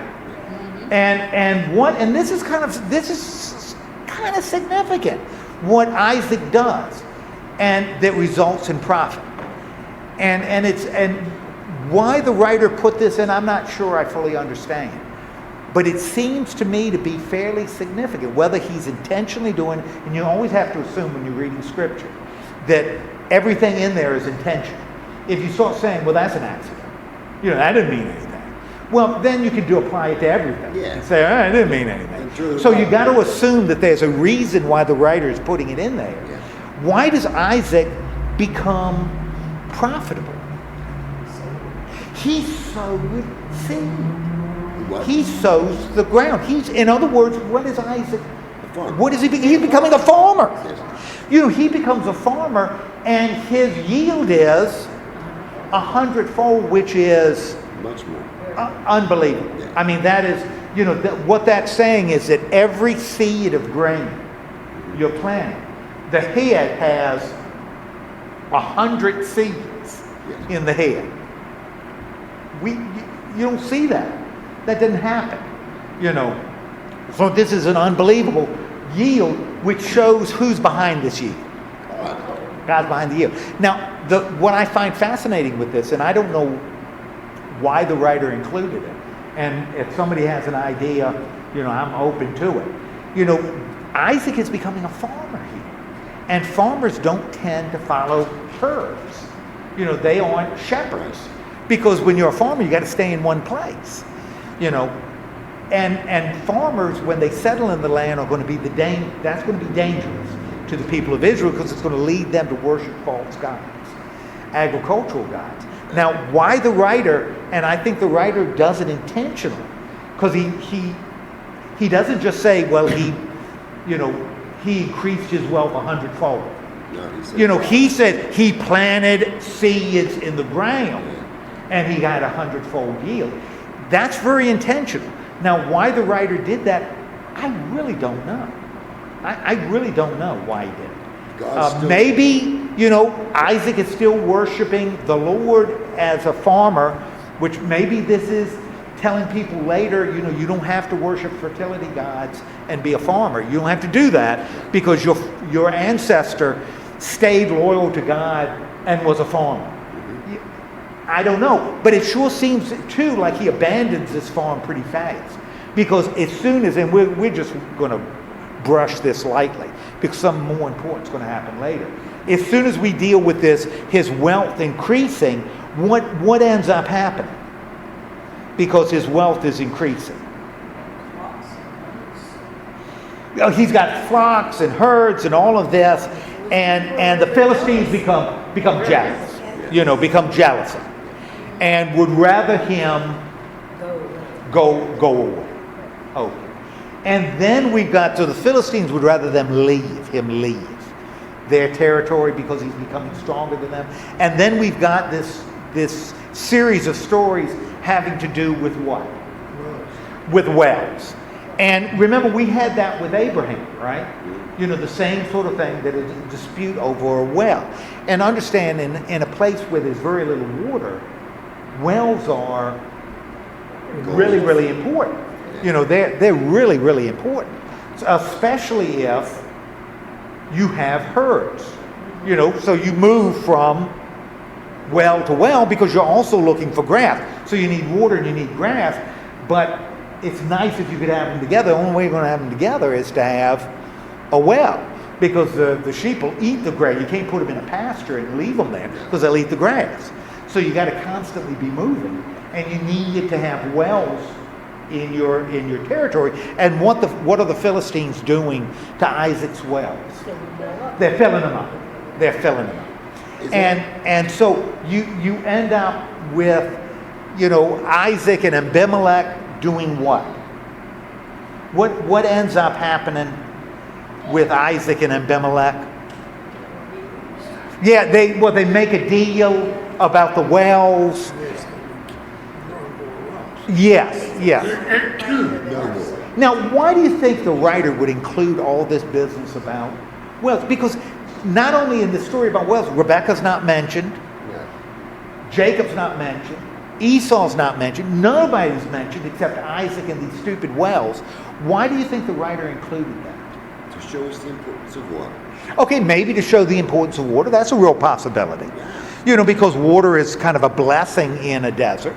And this is kind of significant, what Isaac does, and that results in profit. And why the writer put this in, I'm not sure I fully understand. But it seems to me to be fairly significant, whether he's intentionally doing, and you always have to assume when you're reading scripture, that everything in there is intentional. If you start saying, well, that's an accident, that didn't mean anything. Well, then you can apply it to everything. Yeah. And say, it didn't mean anything. So you got to assume that there's a reason why the writer is putting it in there. Yeah. Why does Isaac become profitable? He sowed seed. What? He sows the ground. In other words, what is Isaac? A farmer. What is he? He's becoming a farmer. Yes. He becomes a farmer, and his yield is 100-fold, which is Much more. unbelievable. Yeah. I mean, that is, what that's saying is that every seed of grain you're planting, the head has 100 seeds Yes. in the head. You don't see that. That didn't happen. So this is an unbelievable yield, which shows who's behind this yield. God's behind the yield. Now, what I find fascinating with this, and I don't know why the writer included it, and if somebody has an idea, I'm open to it. Isaac is becoming a farmer here, and farmers don't tend to follow herds. They aren't shepherds, because when you're a farmer, you got to stay in one place. And farmers, when they settle in the land, are going to be that's going to be dangerous to the people of Israel, because it's going to lead them to worship false gods, agricultural gods. Now, why the writer, and I think the writer does it intentionally, because he doesn't just say, well, he increased his wealth 100-fold. No, He said he planted seeds in the ground, and he got 100-fold yield. That's very intentional. Now, why the writer did that, I really don't know. I really don't know why he did it. Maybe, Isaac is still worshiping the Lord as a farmer, which maybe this is telling people later, you don't have to worship fertility gods and be a farmer. You don't have to do that, because your ancestor stayed loyal to God and was a farmer. I don't know, but it sure seems too like he abandons this farm pretty fast, because as soon as, and we're just going to brush this lightly, because something more important is going to happen later. As soon as we deal with this, his wealth increasing, what ends up happening? Because his wealth is increasing. He's got flocks and herds and all of this, and the Philistines become jealous, become jealous, and would rather him go away. Oh. And then we've got, so the Philistines would rather him leave their territory, because he's becoming stronger than them. And then we've got this series of stories having to do with what? With wells. And remember, we had that with Abraham, right? The same sort of thing, that is a dispute over a well. And understand, in a place where there's very little water, wells are really, really important. They're really, really important, especially if you have herds. So you move from well to well, because you're also looking for grass. So you need water and you need grass, but it's nice if you could have them together. The only way you're going to have them together is to have a well, because the sheep will eat the grass. You can't put them in a pasture and leave them there, because they'll eat the grass. So you got to constantly be moving, and you need to have wells in your territory. And what are the Philistines doing to Isaac's wells? They're filling them up. And so you end up with Isaac and Abimelech doing what? What ends up happening with Isaac and Abimelech? Yeah, they make a deal about the wells. Yes. No more. Now, why do you think the writer would include all this business about wells? Because not only in the story about wells, Rebekah's not mentioned, Yeah. Jacob's not mentioned, Esau's not mentioned, nobody's mentioned except Isaac and these stupid wells. Why do you think the writer included that? To show us the importance of water. Okay, maybe to show the importance of water. That's a real possibility. Yeah. Because water is kind of a blessing in a desert.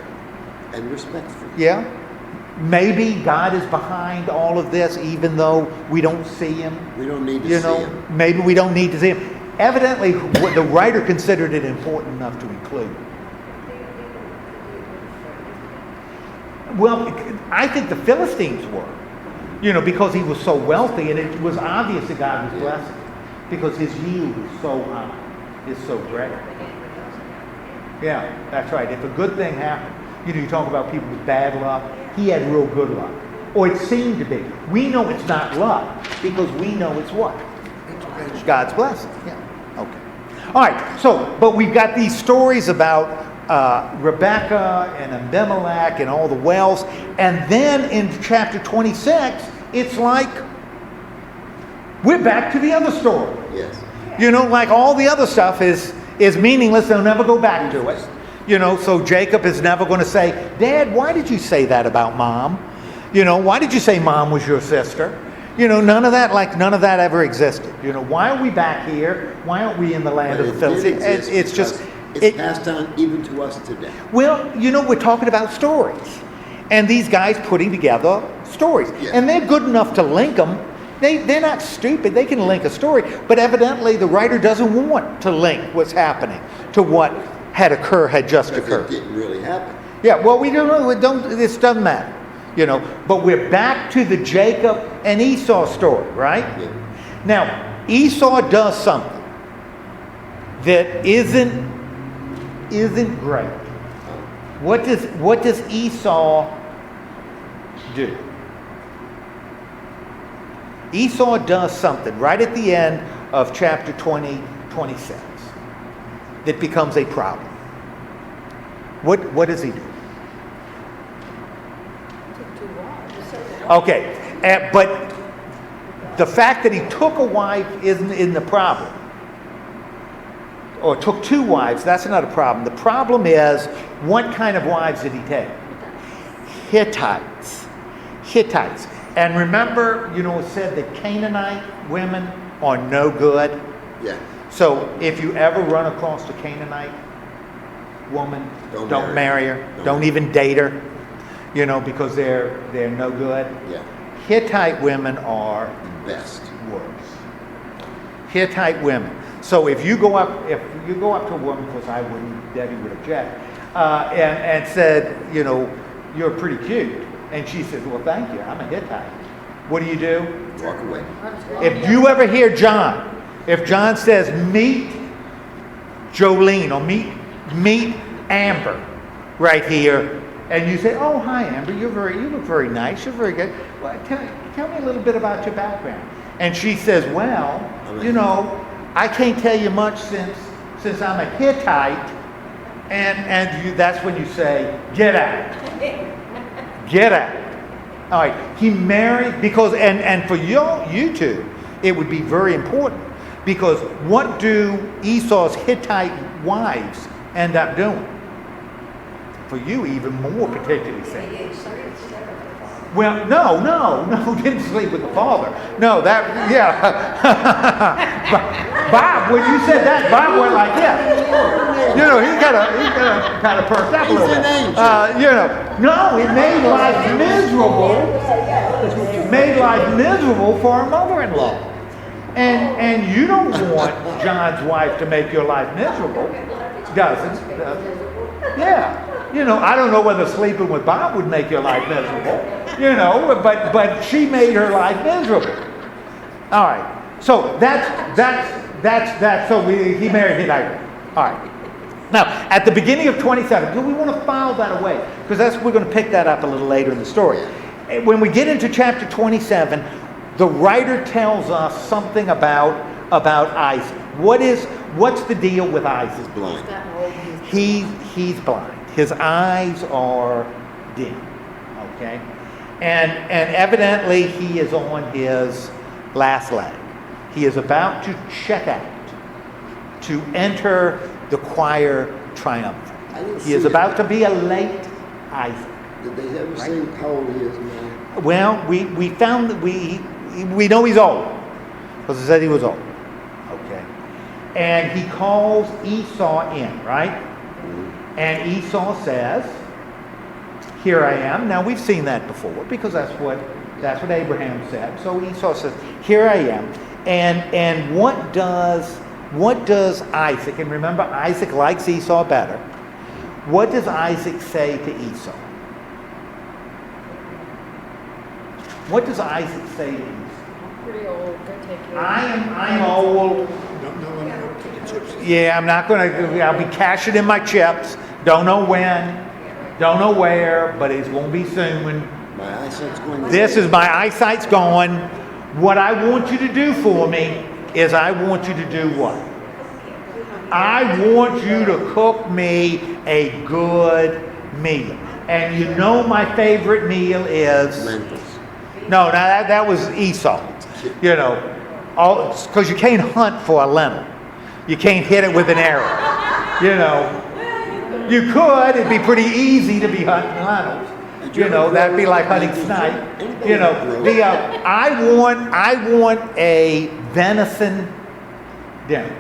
And respectful. Yeah. Maybe God is behind all of this, even though we don't see him. We don't need to see him. Maybe we don't need to see him. Evidently, the writer considered it important enough to include. Well, I think the Philistines were, because he was so wealthy, and it was obvious that God was blessing him, because his yield is so high, is so great. Yeah, that's right. If a good thing happened, you talk about people with bad luck, he had real good luck. Or it seemed to be. We know it's not luck, because we know it's what? Intervention. God's blessing. Yeah, okay. All right, but we've got these stories about Rebekah and Abimelech and all the wells. And then in chapter 26, it's like we're back to the other story. Yes. Like all the other stuff is meaningless. They'll never go back to it. So Jacob is never going to say, Dad, why did you say that about Mom? Why did you say Mom was your sister? None of that ever existed. Why are we back here? Why aren't we in the land of the Philistines? It's passed on even to us today. Well, we're talking about stories. And these guys putting together stories. Yeah. And they're good enough to link them. They're not stupid. They can link a story. But evidently the writer doesn't want to link what's happening to what had just occurred. It didn't really happen. Yeah, well, we don't know. This doesn't matter. But we're back to the Jacob and Esau story, right? Yeah. Now, Esau does something that isn't great. What does Esau do? Esau does something right at the end of chapter 26 that becomes a problem. What does he do? Okay, but the fact that he took a wife isn't in the problem. Or took two wives, that's not a problem. The problem is, what kind of wives did he take? Hittites. And remember, it said that Canaanite women are no good. Yeah. So if you ever run across a Canaanite woman, don't marry her. Don't even date her. Because they're no good. Yeah. Hittite women are Best. worse. Hittite women. So if you go up to a woman, because I wouldn't, Debbie would object, and said, you're pretty cute, and she says, well, thank you, I'm a Hittite. What do? Walk away. If you ever hear if John says, meet Jolene or meet Amber right here, and you say, oh, hi, Amber, you look very nice, you're very good. Well, tell me a little bit about your background. And she says, well, I can't tell you much since I'm a Hittite, and that's when you say, get out. Get out. All right, he married, because, and for you two, it would be very important, because what do Esau's Hittite wives end up doing? For you, even more particularly sad. Well, no, didn't sleep with the father. No, Bob, when you said that, Bob went like this. He kind of perked up a little bit. No, it made life miserable for a mother-in-law. And you don't want John's wife to make your life miserable, does it? Yeah. I don't know whether sleeping with Bob would make your life miserable, but she made her life miserable. All right. So that's so he married Hittite. All right. Now, at the beginning of 27, we want to file that away, because we're going to pick that up a little later in the story. When we get into chapter 27, the writer tells us something about Isaac. What's the deal with Isaac? He's blind. He's blind. His eyes are dim. Okay? And evidently he is on his last leg. He is about to check out, to enter the choir triumphant. He is about to be a late Isaac. Did they ever say how old he is now? Well, we found that we know he's old, because it said he was old. Okay. And he calls Esau in, right? And Esau says, "Here I am." Now we've seen that before, because that's what Abraham said. So Esau says, "Here I am." And what does Isaac, and remember Isaac likes Esau better, what does Isaac say to Esau? What does Isaac say to Esau? Pretty old, go take care. I'm old. Don't know when I'm going to the chips. Yeah, I'll be cashing in my chips. Don't know when, don't know where, but it won't be soon. My eyesight's going. My eyesight's gone. What I want you to do for me is I want you to do what? I want you to cook me a good meal. And you know my favorite meal is? Lentils. No, that was Esau. You know, because you can't hunt for a lentil. You can't hit it with an arrow. You know, you could. It'd be pretty easy to be hunting lentils. You know, that'd be like hunting snipe. You know, I want a venison dinner,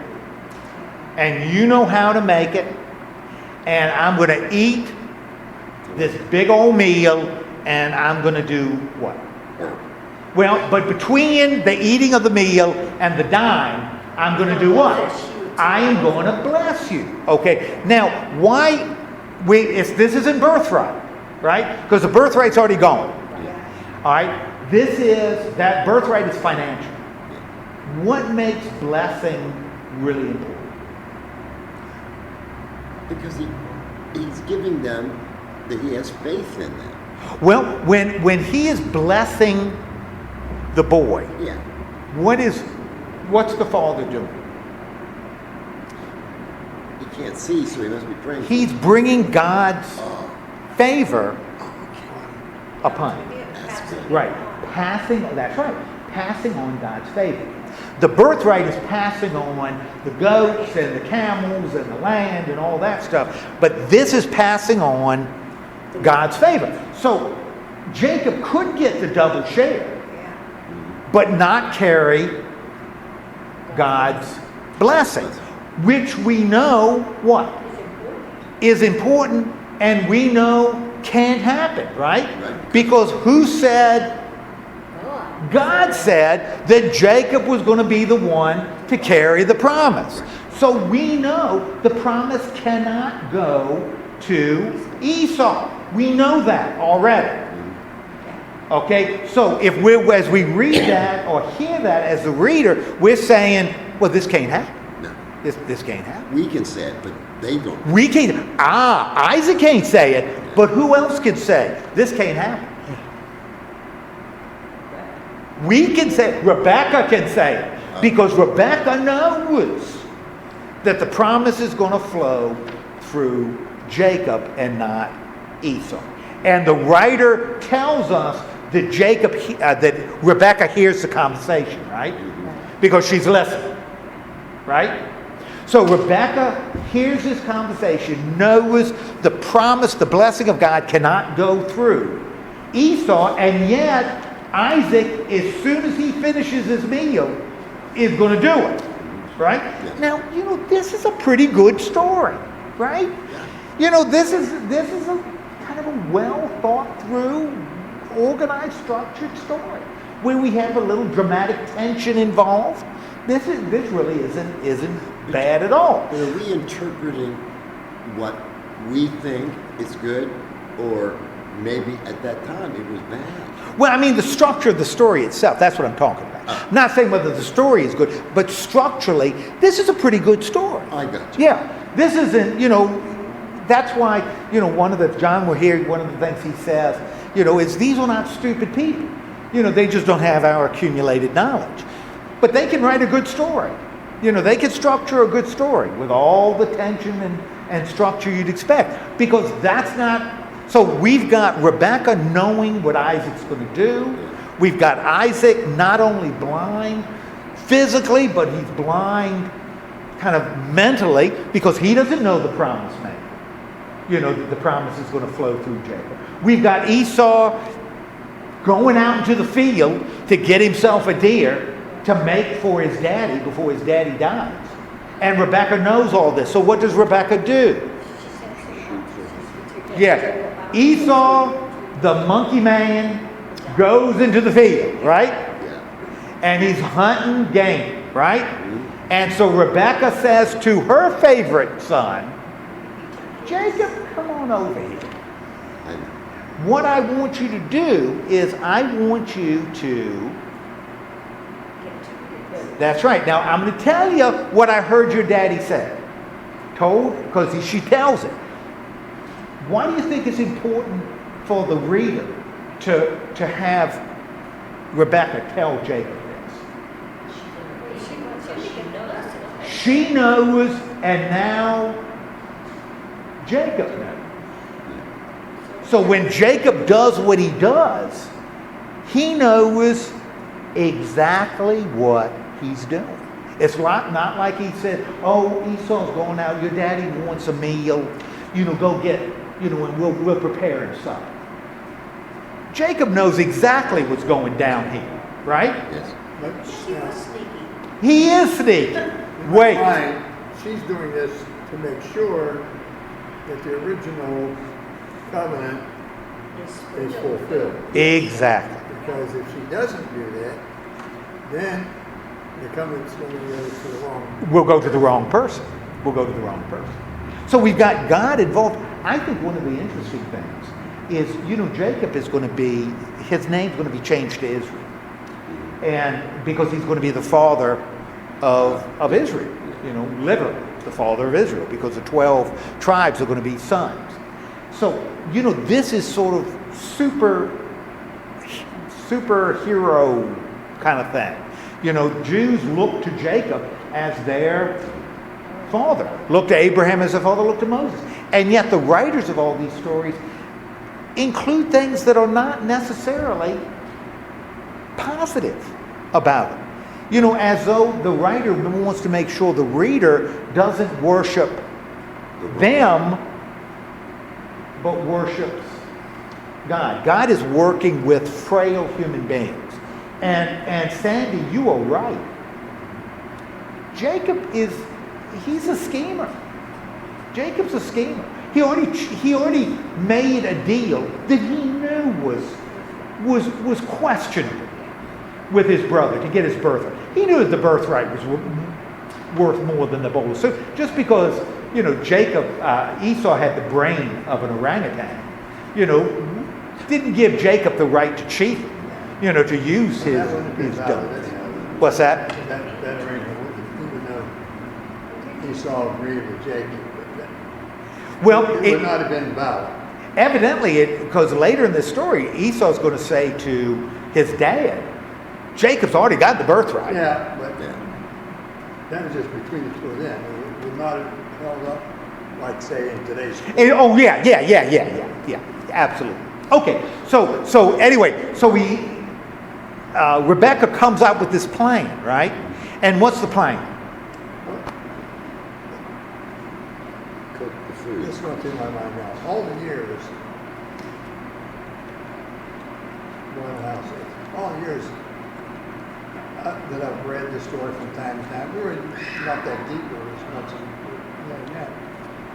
and you know how to make it. And I'm going to eat this big old meal, and I'm going to do what? Well, but between the eating of the meal and the dime, I'm going to do what? I am going to bless you. Okay. Now, why? This isn't birthright, right? Because the birthright's already gone. All right. That birthright is financial. What makes blessing really important? Because he's giving them that he has faith in them. Well, when he is blessing the boy, Yeah. what's the father doing? He can't see, so he must be praying. He's bringing God's favor upon him. That's good. Right. Passing on God's favor. The birthright is passing on the goats and the camels and the land and all that stuff. But this is passing on God's favor. So Jacob could get the double share, but not carry God's blessing, which we know what? Is important, and we know can't happen, right? Because who said? God said that Jacob was going to be the one to carry the promise. So we know the promise cannot go to Esau. We know that already. Okay, so as we read that or hear that as the reader, we're saying, well, this can't happen. No. This can't happen. We can say it, but they don't. We can't. Isaac can't say it, but who else can say this can't happen? We can say it. Rebekah can say it, because Rebekah knows that the promise is going to flow through Jacob and not Esau. And the writer tells us that that Rebekah hears the conversation, right? Because she's listening, right? So Rebekah hears this conversation, knows the promise, the blessing of God cannot go through Esau, and yet Isaac, as soon as he finishes his meal, is going to do it, right? Yes. Now, this is a pretty good story, right? This is a kind of a well thought through, organized, structured story where we have a little dramatic tension involved. This really isn't bad at all. But are we interpreting what we think is good, or maybe at that time it was bad? Well, I mean, the structure of the story itself, that's what I'm talking about. I'm not saying whether the story is good, but structurally, this is a pretty good story. I got you. Yeah, this isn't, that's why, John will hear one of the things he says, is these are not stupid people. They just don't have our accumulated knowledge. But they can write a good story. They can structure a good story with all the tension and structure you'd expect. Because that's not So we've got Rebekah knowing what Isaac's going to do. We've got Isaac not only blind physically, but he's blind kind of mentally because he doesn't know the promise made. You know, that the promise is going to flow through Jacob. We've got Esau going out into the field to get himself a deer to make for his daddy before his daddy dies. And Rebekah knows all this. So what does Rebekah do? Yeah, Esau, the monkey man, goes into the field, right? And he's hunting game, right? And so Rebekah says to her favorite son, Jacob, come on over here. What I want you to do is I want you to... That's right. Now, I'm going to tell you what I heard your daddy say. Told? Because she tells it. Why do you think it's important for the reader to have Rebekah tell Jacob this? She knows, and now Jacob knows. So when Jacob does what he does, he knows exactly what he's doing. It's not like he said, oh, Esau's going out, your daddy wants a meal, go get, and we'll prepare him supper. Jacob knows exactly what's going down here, right? Yes. But He is sneaky. Wait. Fine. She's doing this to make sure that the original covenant is fulfilled. Exactly. Because if she doesn't do that, then the covenant's going to go to the wrong. We'll go to the wrong person. So we've got God involved. I think one of the interesting things is, Jacob is going to be, his name's going to be changed to Israel. And because he's going to be the father of Israel, literally the father of Israel, because the 12 tribes are going to be sons. So, this is sort of superhero kind of thing. Jews look to Jacob as their father, look to Abraham as their father, look to Moses. And yet the writers of all these stories include things that are not necessarily positive about it. As though the writer wants to make sure the reader doesn't worship them, but worships God. God is working with frail human beings. And Sandy, you are right. He's a schemer. Jacob's a schemer. He already made a deal that he knew was questionable with his brother to get his birthright. He knew that the birthright was worth more than the bowl of soup. Just because, Esau had the brain of an orangutan, didn't give Jacob the right to cheat, to use his guns. What's that? That arrangement, even though Esau agreed with Jacob, Well, it would not have been valid. Evidently, because later in this story, Esau's going to say to his dad, Jacob's already got the birthright. Yeah, but that was just between the two of them. It would not have held up like, say, in today's story. Yeah, absolutely. Okay, so anyway, Rebekah comes up with this plan, right? And what's the plan? Cook the food. This went through my mind now. All the years, all the years that I've read the story from time to time, we were not that deep with it as much as that.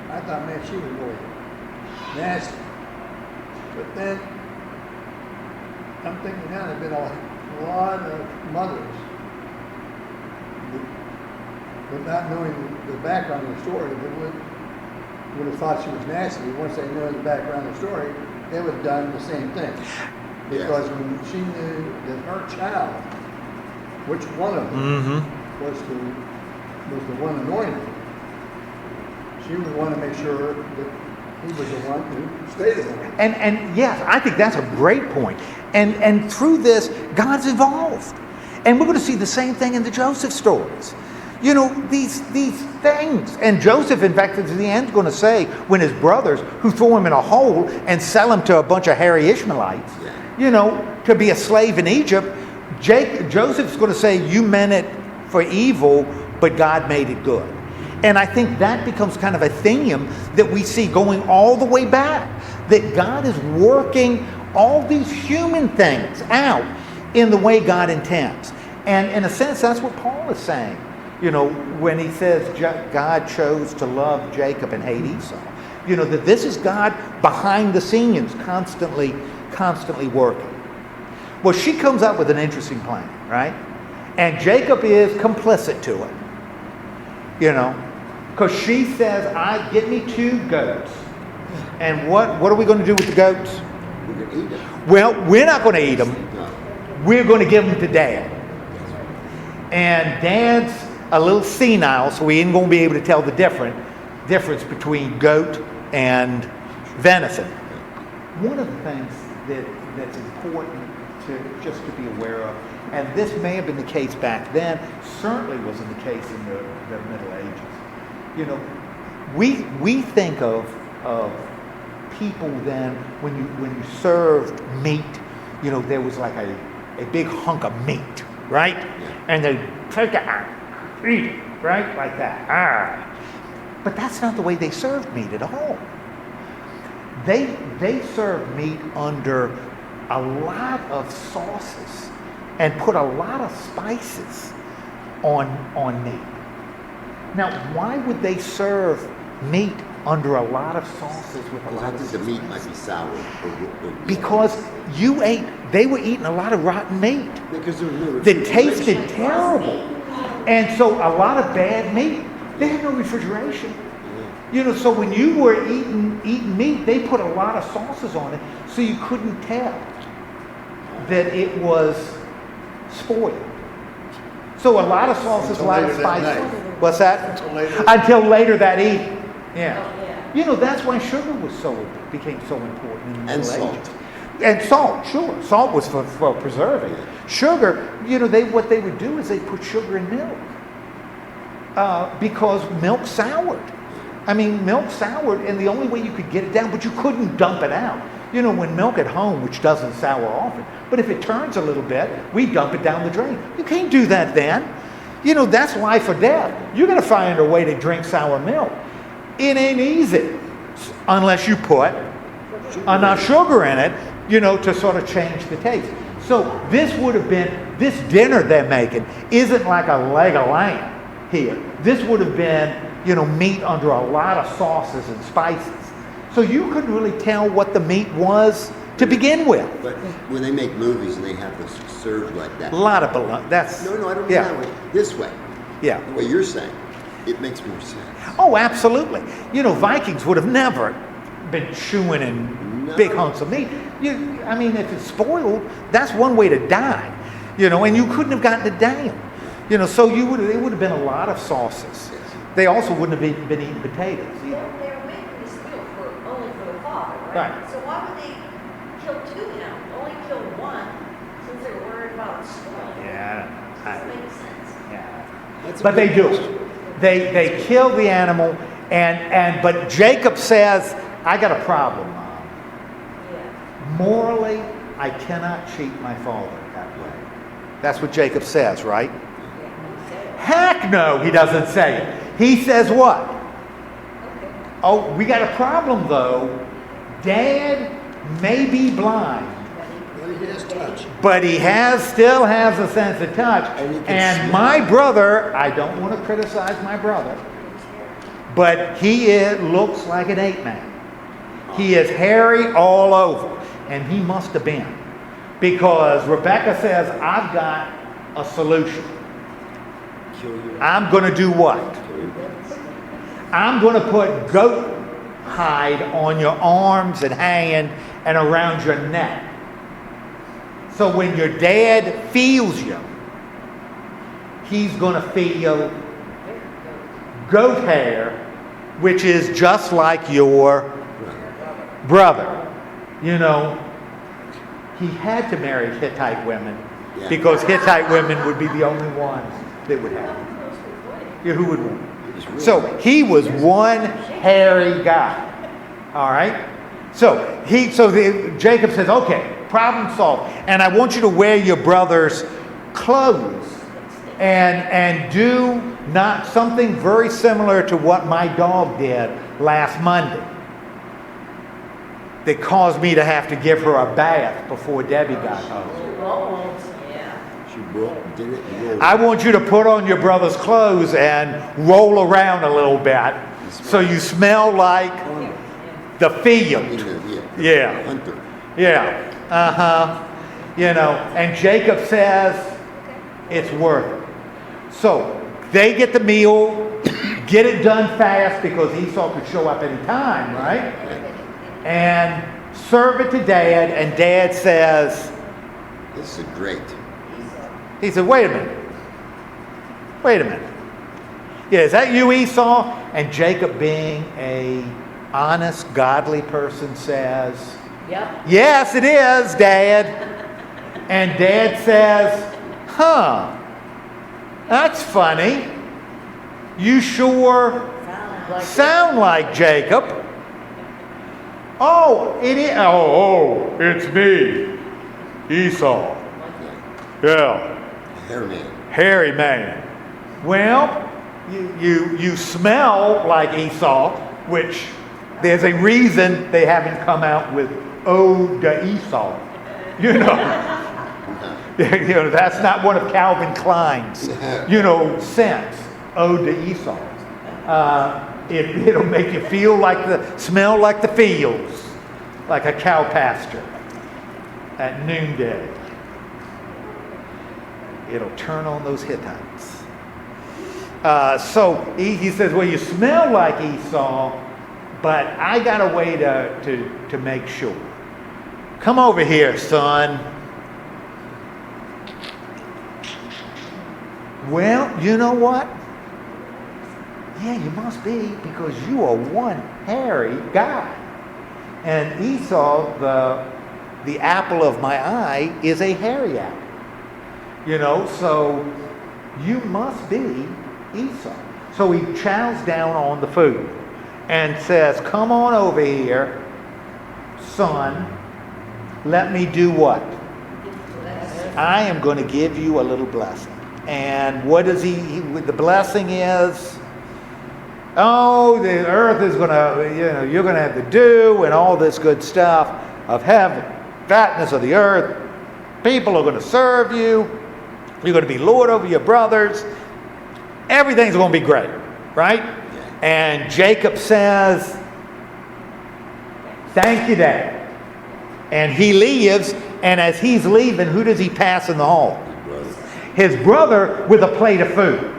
I thought, man, she was really nasty. But then I'm thinking now there've been a lot of mothers, but not knowing the background of the story, that would have thought she was nasty. Once they knew the background of the story, they would have done the same thing. Because when she knew that her child, which one of them was the one anointed, she would want to make sure that he was the one who stayed there. And yes, I think that's a great point. And through this, God's involved. And we're going to see the same thing in the Joseph stories. You know, these things. And Joseph, in fact, at the end, is going to say, when his brothers, who throw him in a hole and sell him to a bunch of hairy Ishmaelites, you know, to be a slave in Egypt, Joseph's going to say, you meant it for evil, but God made it good. And I think that becomes kind of a theme that we see going all the way back, that God is working all these human things out in the way God intends. And in a sense, that's what Paul is saying. You know, when he says God chose to love Jacob and hate Esau. You know, that this is God behind the scenes, constantly working. Well, she comes up with an interesting plan, right? And Jacob is complicit to it. You know, because she says, get me 2 goats. And what are we going to do with the goats? We're going to eat them. Well, we're not going to eat them. No. We're going to give them to Dad. And Dad's a little senile, so we ain't going to be able to tell the difference between goat and venison. One of the things that's important just to be aware of, and this may have been the case back then, certainly wasn't the case in the Middle Ages. You know, we think of people then, when you served meat, you know, there was like a big hunk of meat, right? And they take it out, eat it, right? Like that. But that's not the way they served meat at all. They served meat under a lot of sauces and put a lot of spices on meat. Now, why would they serve meat under a lot of sauces with a lot of the meat might be sour. Because they were eating a lot of rotten meat Because there was no that tasted terrible. And so a lot of bad meat. They had no refrigeration. You know, so when you were eating meat, they put a lot of sauces on it so you couldn't tell that it was spoiled. So a lot of sauces, a lot of spices. What's that? Until later that evening. Yeah. You know, that's why sugar became so important in the Middle Ages. And salt, sure. Salt was for preserving. Sugar, you know, what they would do is they put sugar in milk. Because milk soured. I mean, milk soured, and the only way you could get it down, but you couldn't dump it out. You know, when milk at home, which doesn't sour often, but if it turns a little bit, we dump it down the drain. You can't do that then. You know, that's life or death. You're going to find a way to drink sour milk. It ain't easy unless you put enough sugar in it, you know, to sort of change the taste. So this dinner they're making isn't like a leg of lamb here. This would have been, you know, meat under a lot of sauces and spices. So you couldn't really tell what the meat was to begin with. But when they make movies and they have this served like that. A lot of baloney. That's No, I don't mean that way. This way. Yeah. The way you're saying. It makes more sense. Oh, absolutely. You know, Vikings would have never been chewing in big hunks of meat. I mean, if it's spoiled, that's one way to die. You know, and you couldn't have gotten it down. You know, so it would have been a lot of sauces. Yes. They also wouldn't have been eating potatoes either. They were making this meal only for the father, Right. right? So why would they kill 2 now? Only kill 1 since they were worried about spoiling. Yeah, Doesn't make sense. yeah. But they do. They kill the animal, but Jacob says, I got a problem, Mom. Yeah. Morally, I cannot cheat my father that way. That's what Jacob says, right? Heck no, he doesn't say it. He says what? Oh, we got a problem though. Dad may be blind, But he has touch. but he still has a sense of touch. And my brother, I don't want to criticize my brother, but he looks like an ape man. He is hairy all over, and he must have been. Because Rebekah says, I've got a solution. I'm going to do what? I'm going to put goat hide on your arms and hand and around your neck. So when your dad feels you, he's going to feel goat hair, which is just like your brother. You know, he had to marry Hittite women because Hittite women would be the only ones that would have it. Yeah, who would win? It was real. So he was one hairy guy. All right. So Jacob says, okay, problem solved. And I want you to wear your brother's clothes and do not something very similar to what my dog did last Monday. That caused me to have to give her a bath before Debbie got home. Yeah. She did it and rolled. I want you to put on your brother's clothes and roll around a little bit so you smell like the field. Yeah. Hunter. Yeah. Uh-huh. You know, and Jacob says it's worth it. So they get the meal, get it done fast because Esau could show up any time, right? And serve it to Dad, and Dad says, This is great. he said, wait a minute. Yeah, is that you, Esau? And Jacob, being a honest, godly person, says, Yep. yes, it is, Dad. And Dad says, that's funny. You sure sound like Jacob. Oh, it is. Oh, it's me, Esau. Yeah, Hair man. hairy man. Well, you smell like Esau, which there's a reason they haven't come out with Ode to Esau. You know, that's not one of Calvin Klein's, scents. Ode to Esau. It'll make you smell like the fields, like a cow pasture at noonday. It'll turn on those Hittites. So he says, well, you smell like Esau, but I got a way to make sure. Come over here, son. Well, you know what? Yeah, you must be, because you are one hairy guy. And Esau, the apple of my eye, is a hairy apple. So you must be Esau. So he chows down on the food and says, come on over here, son. Let me do what? I am going to give you a little blessing. And what does the blessing is? Oh, the earth is going to, you're going to have the dew and all this good stuff of heaven, fatness of the earth. People are going to serve you. You're going to be Lord over your brothers. Everything's going to be great, right? And Jacob says, thank you, Dad. And he leaves, and as he's leaving, who does he pass in the hall? His brother with a plate of food.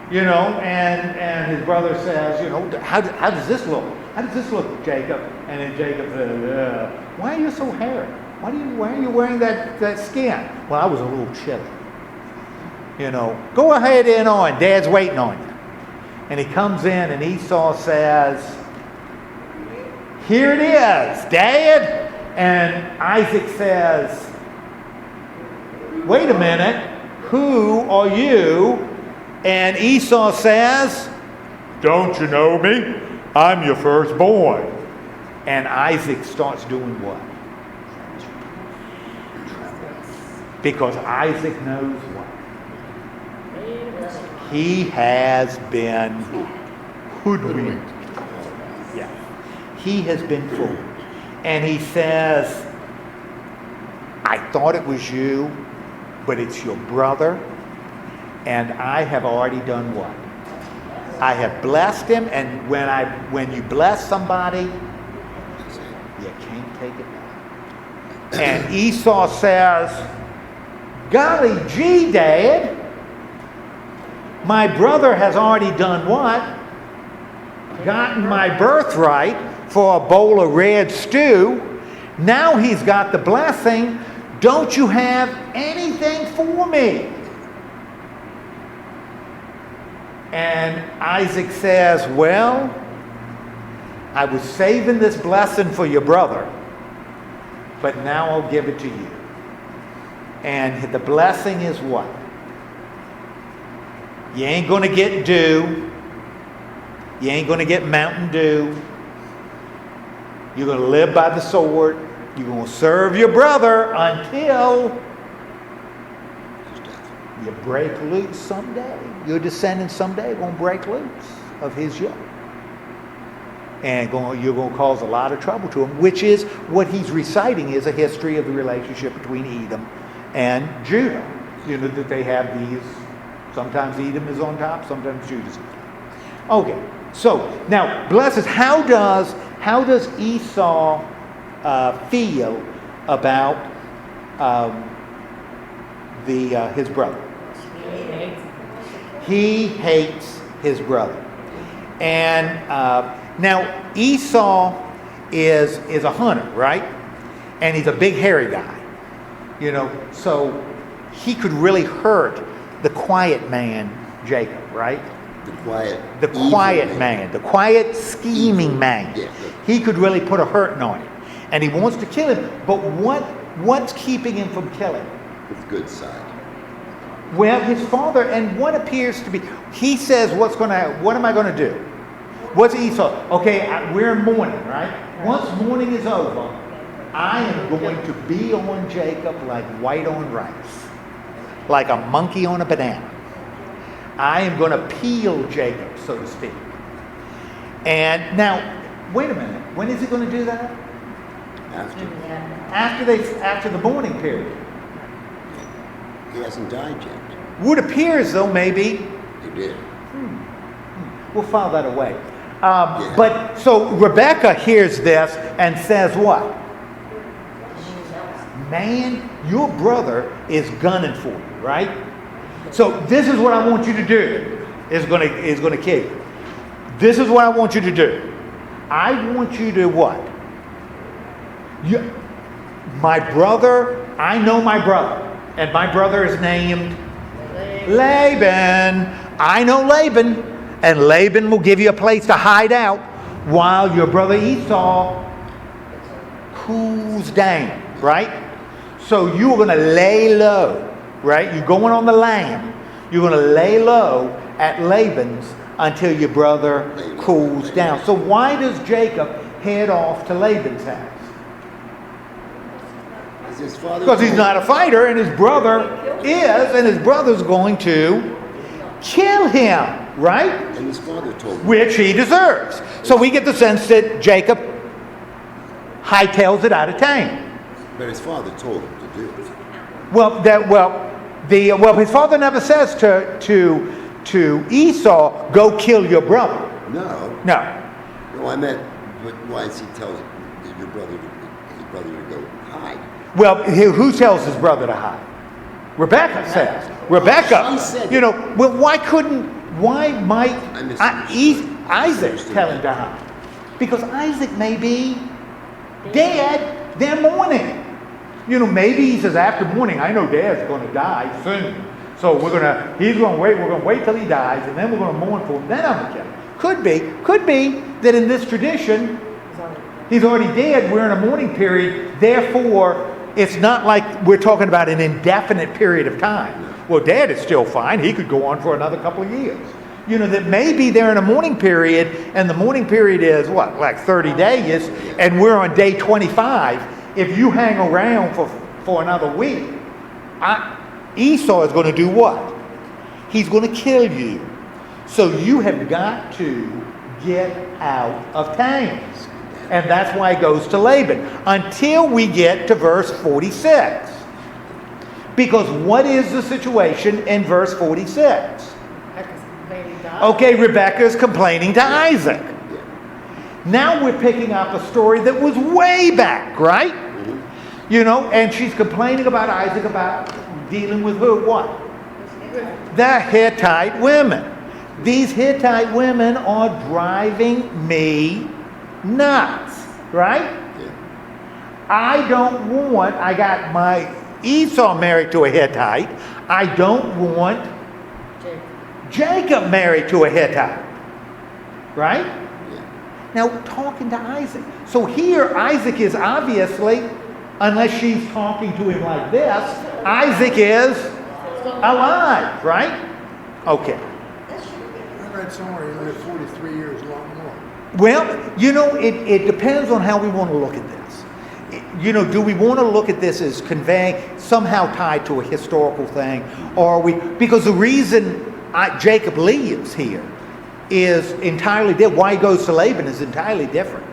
And his brother says, how does this look? How does this look, Jacob? And then Jacob says, why are you so hairy? Why are you wearing that skin? Well, I was a little chilly. Go ahead in on. Dad's waiting on you. And he comes in, and Esau says, here it is, Dad. And Isaac says, wait a minute, who are you? And Esau says, don't you know me? I'm your firstborn. And Isaac starts doing what? Because Isaac knows what? He has been hoodwinked. Yeah. He has been fooled. And he says, I thought it was you, but it's your brother. And I have already done what? I have blessed him. And when you bless somebody, you can't take it back. And Esau says, golly gee, Dad, my brother has already done what? Gotten my birthright for a bowl of red stew. Now he's got the blessing. Don't you have anything for me? And Isaac says, well, I was saving this blessing for your brother, but now I'll give it to you. And the blessing is what? You ain't going to get dew. You ain't going to get Mountain Dew. You're going to live by the sword. You're going to serve your brother until you break loose someday. Your descendants someday are going to break loose of his yoke. And you're going to cause a lot of trouble to him, which is what he's reciting is a history of the relationship between Edom and Judah. You know, that they have these, sometimes Edom is on top, sometimes Judah's on top. Okay, so now, bless us, how does Esau feel about his brother? He hates his brother. And now Esau is a hunter, right? And he's a big hairy guy. You know, so he could really hurt the quiet man, Jacob, right? The quiet man, the quiet scheming man. Yeah. He could really put a hurting on him. And he wants to kill him, but what's keeping him from killing him? His good side. Well, his father, and what appears to be, he says, what am I going to do? What's Esau? Okay, we're in mourning, right? Once mourning is over, I am going to be on Jacob like white on rice, like a monkey on a banana. I am going to peel Jacob, so to speak. And now, wait a minute. When is he going to do that? After the mourning period. He hasn't died yet. Would appear as though maybe. He did. We'll file that away. But so Rebekah hears this and says what? Man, your brother is gunning for you, right? So this is what I want you to do. Is going to kill you. This is what I want you to do. I want you to what? My brother, I know my brother. And my brother is named Laban. I know Laban. And Laban will give you a place to hide out while your brother Esau cools down, right? So you're going to lay low, right? You're going on the lam. You're going to lay low at Laban's until your brother cools down. So why does Jacob head off to Laban's house? Because he's not a fighter, and his brother is, and his brother's going to kill him, right? And his father told him. Which he deserves. So we get the sense that Jacob hightails it out of town. But his father told him to do it. Well, his father never says to Esau, go kill your brother. No. No, I meant, but why does he tell his brother to go hide? Well, who tells his brother to hide? Rebekah says. Rebekah, you know, well, why might Isaac tell him to hide? Because Isaac may be dead, they're mourning. You know, maybe he says after mourning, I know Dad's going to die soon. So we're going to wait till he dies, and then we're going to mourn for him, then I'm going to kill him. Could be that in this tradition, he's already dead, we're in a mourning period, therefore, it's not like we're talking about an indefinite period of time. Well, Dad is still fine. He could go on for another couple of years. You know, that maybe they're in a mourning period, and the mourning period is, what, like 30 days, and we're on day 25. If you hang around for another week, Esau is going to do what? He's going to kill you. So you have got to get out of town. And that's why it goes to Laban. Until we get to verse 46. Because what is the situation in verse 46? Okay, Rebekah is complaining to Isaac. Now we're picking up a story that was way back, right? You know, and she's complaining about Isaac, about dealing with who? What? The Hittite women. These Hittite women are driving me nuts, right? I got my Esau married to a Hittite. I don't want Jacob married to a Hittite, right? Now, talking to Isaac. So here, Isaac is obviously, unless she's talking to him like this, Isaac is alive, right? Okay. read somewhere he lived 43 years long more. Well, it depends on how we want to look at this. Do we want to look at this as conveying, somehow tied to a historical thing, or are we, because the reason Jacob leaves here is entirely different. Why he goes to Laban is entirely different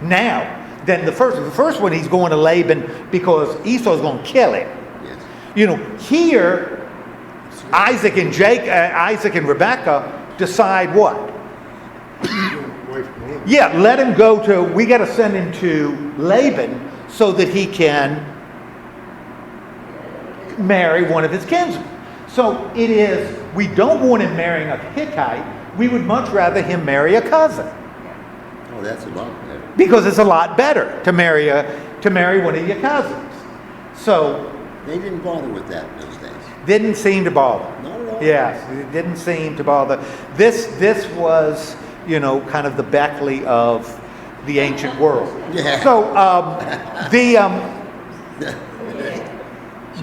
now than the first. The first one, he's going to Laban because Esau's going to kill him. Yes. Here, Isaac and Rebekah decide what? Yeah, let him go to, we got to send him to Laban so that he can marry one of his kinsmen. So it is, we don't want him marrying a Hittite. We would much rather him marry a cousin. Oh, that's a lot better. Because it's a lot better to marry one of your cousins. So They didn't bother with that in those days. didn't seem to bother. Not at all. Yes, it didn't seem to bother. This was, kind of the Beckley of the ancient world. Yeah. So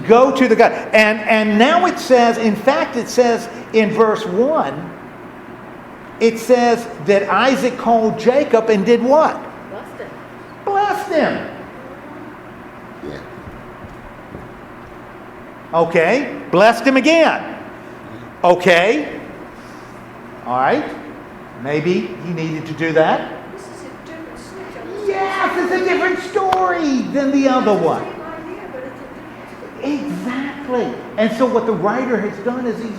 go to the God, and now it says. In fact, it says in verse 1. It says that Isaac called Jacob and did what? Blessed him. Blessed him. Yeah. Okay, blessed him again. Okay. All right. Maybe he needed to do that. This is a different story. Yes, it's a different story than the other one. Same idea, but it's a different. Exactly. And so what the writer has done is he's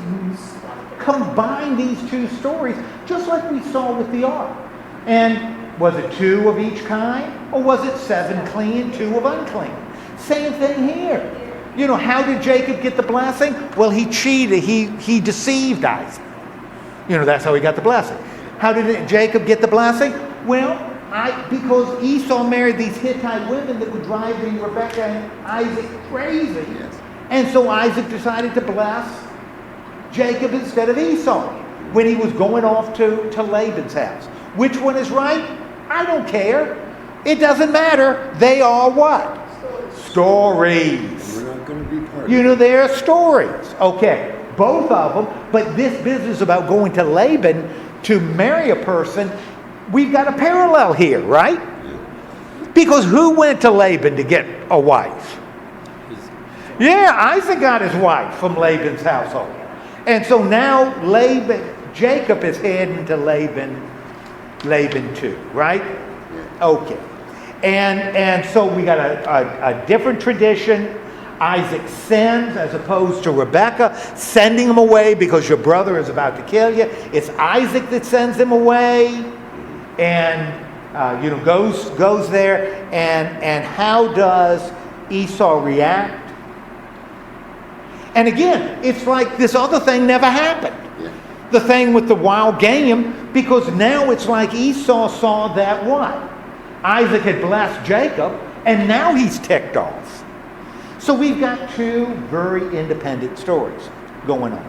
combined these two stories, just like we saw with the ark. And was it 2 of each kind? Or was it 7 clean, 2 of unclean? Same thing here. How did Jacob get the blessing? Well, he cheated. He deceived Isaac. That's how he got the blessing. How did Jacob get the blessing? Well, because Esau married these Hittite women that were driving Rebekah and Isaac crazy. Yes. And so Isaac decided to bless Jacob instead of Esau when he was going off to Laban's house. Which one is right? I don't care. It doesn't matter. They are what? Stories. We're not going to be part of it. They're stories. Okay, both of them. But this business about going to Laban to marry a person, we've got a parallel here, right? Because who went to Laban to get a wife? Yeah, Isaac got his wife from Laban's household. And so now Jacob is heading to Laban too, right? Okay. And so we got a different tradition. Isaac sends as opposed to Rebekah sending him away because your brother is about to kill you. It's Isaac that sends him away and goes there. And how does Esau react? And again, it's like this other thing never happened. Yeah. The thing with the wild game, because now it's like Esau saw that what? Isaac had blessed Jacob, and now he's ticked off. So we've got 2 very independent stories going on.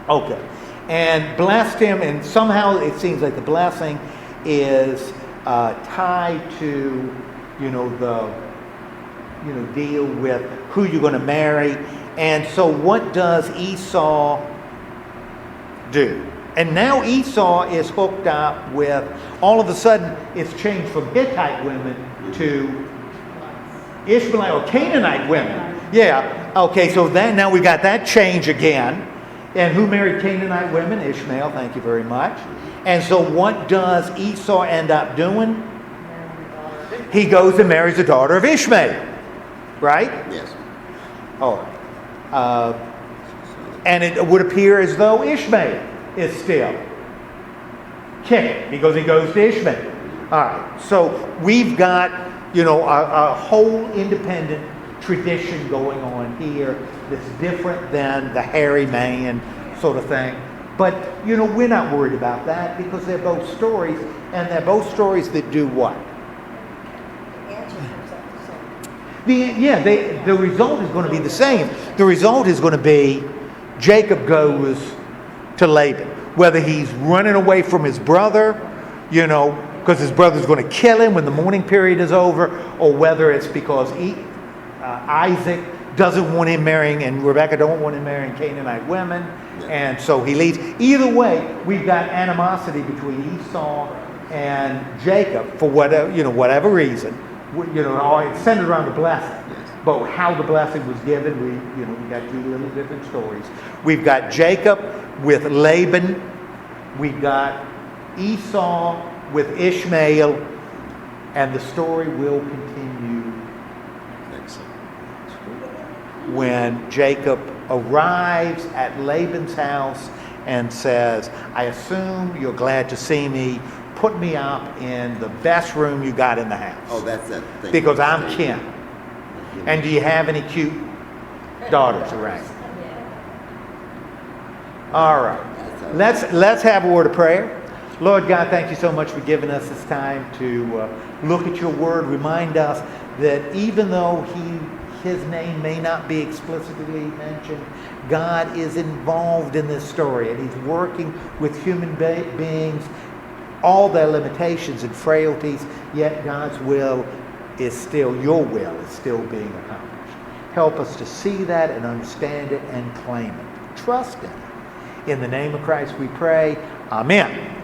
Okay. And blessed him, and somehow it seems like the blessing is tied to, the deal with who you're going to marry. And so what does Esau do? And now Esau is hooked up with, all of a sudden, it's changed from Hittite women to Ishmaelite or Canaanite women. Yeah, okay, so then now we got that change again. And who married Canaanite women? Ishmael, thank you very much. And so what does Esau end up doing? He goes and marries the daughter of Ishmael. Right? Yes. Oh. And it would appear as though Ishmael is still king because he goes to Ishmael. All right. So we've got, a whole independent tradition going on here that's different than the hairy man sort of thing. But, we're not worried about that because they're both stories, and they're both stories that do what? The answer comes out the same. The result is going to be the same. The result is going to be Jacob goes to Laban. Whether he's running away from his brother, because his brother's going to kill him when the mourning period is over, or whether it's because Isaac doesn't want him marrying, and Rebekah don't want him marrying Canaanite women, Yeah. and so he leaves. Either way, we've got animosity between Esau and Jacob for whatever reason. All it's centered around the blessing. Yes. But how the blessing was given, we got two little different stories. We've got Jacob with Laban. We've got Esau with Ishmael, and the story will continue Excellent. when Jacob arrives at Laban's house and says, I assume you're glad to see me. Put me up in the best room you got in the house. Oh, that's that thing. Because I'm kin. And do you have any cute daughters around? All right. Let's have a word of prayer. Lord God, thank you so much for giving us this time to look at your word. Remind us that even though his name may not be explicitly mentioned, God is involved in this story, and he's working with human beings, all their limitations and frailties, yet God's will is still, your will is still being accomplished. Help us to see that and understand it and claim it. Trust in it. In the name of Christ we pray. Amen.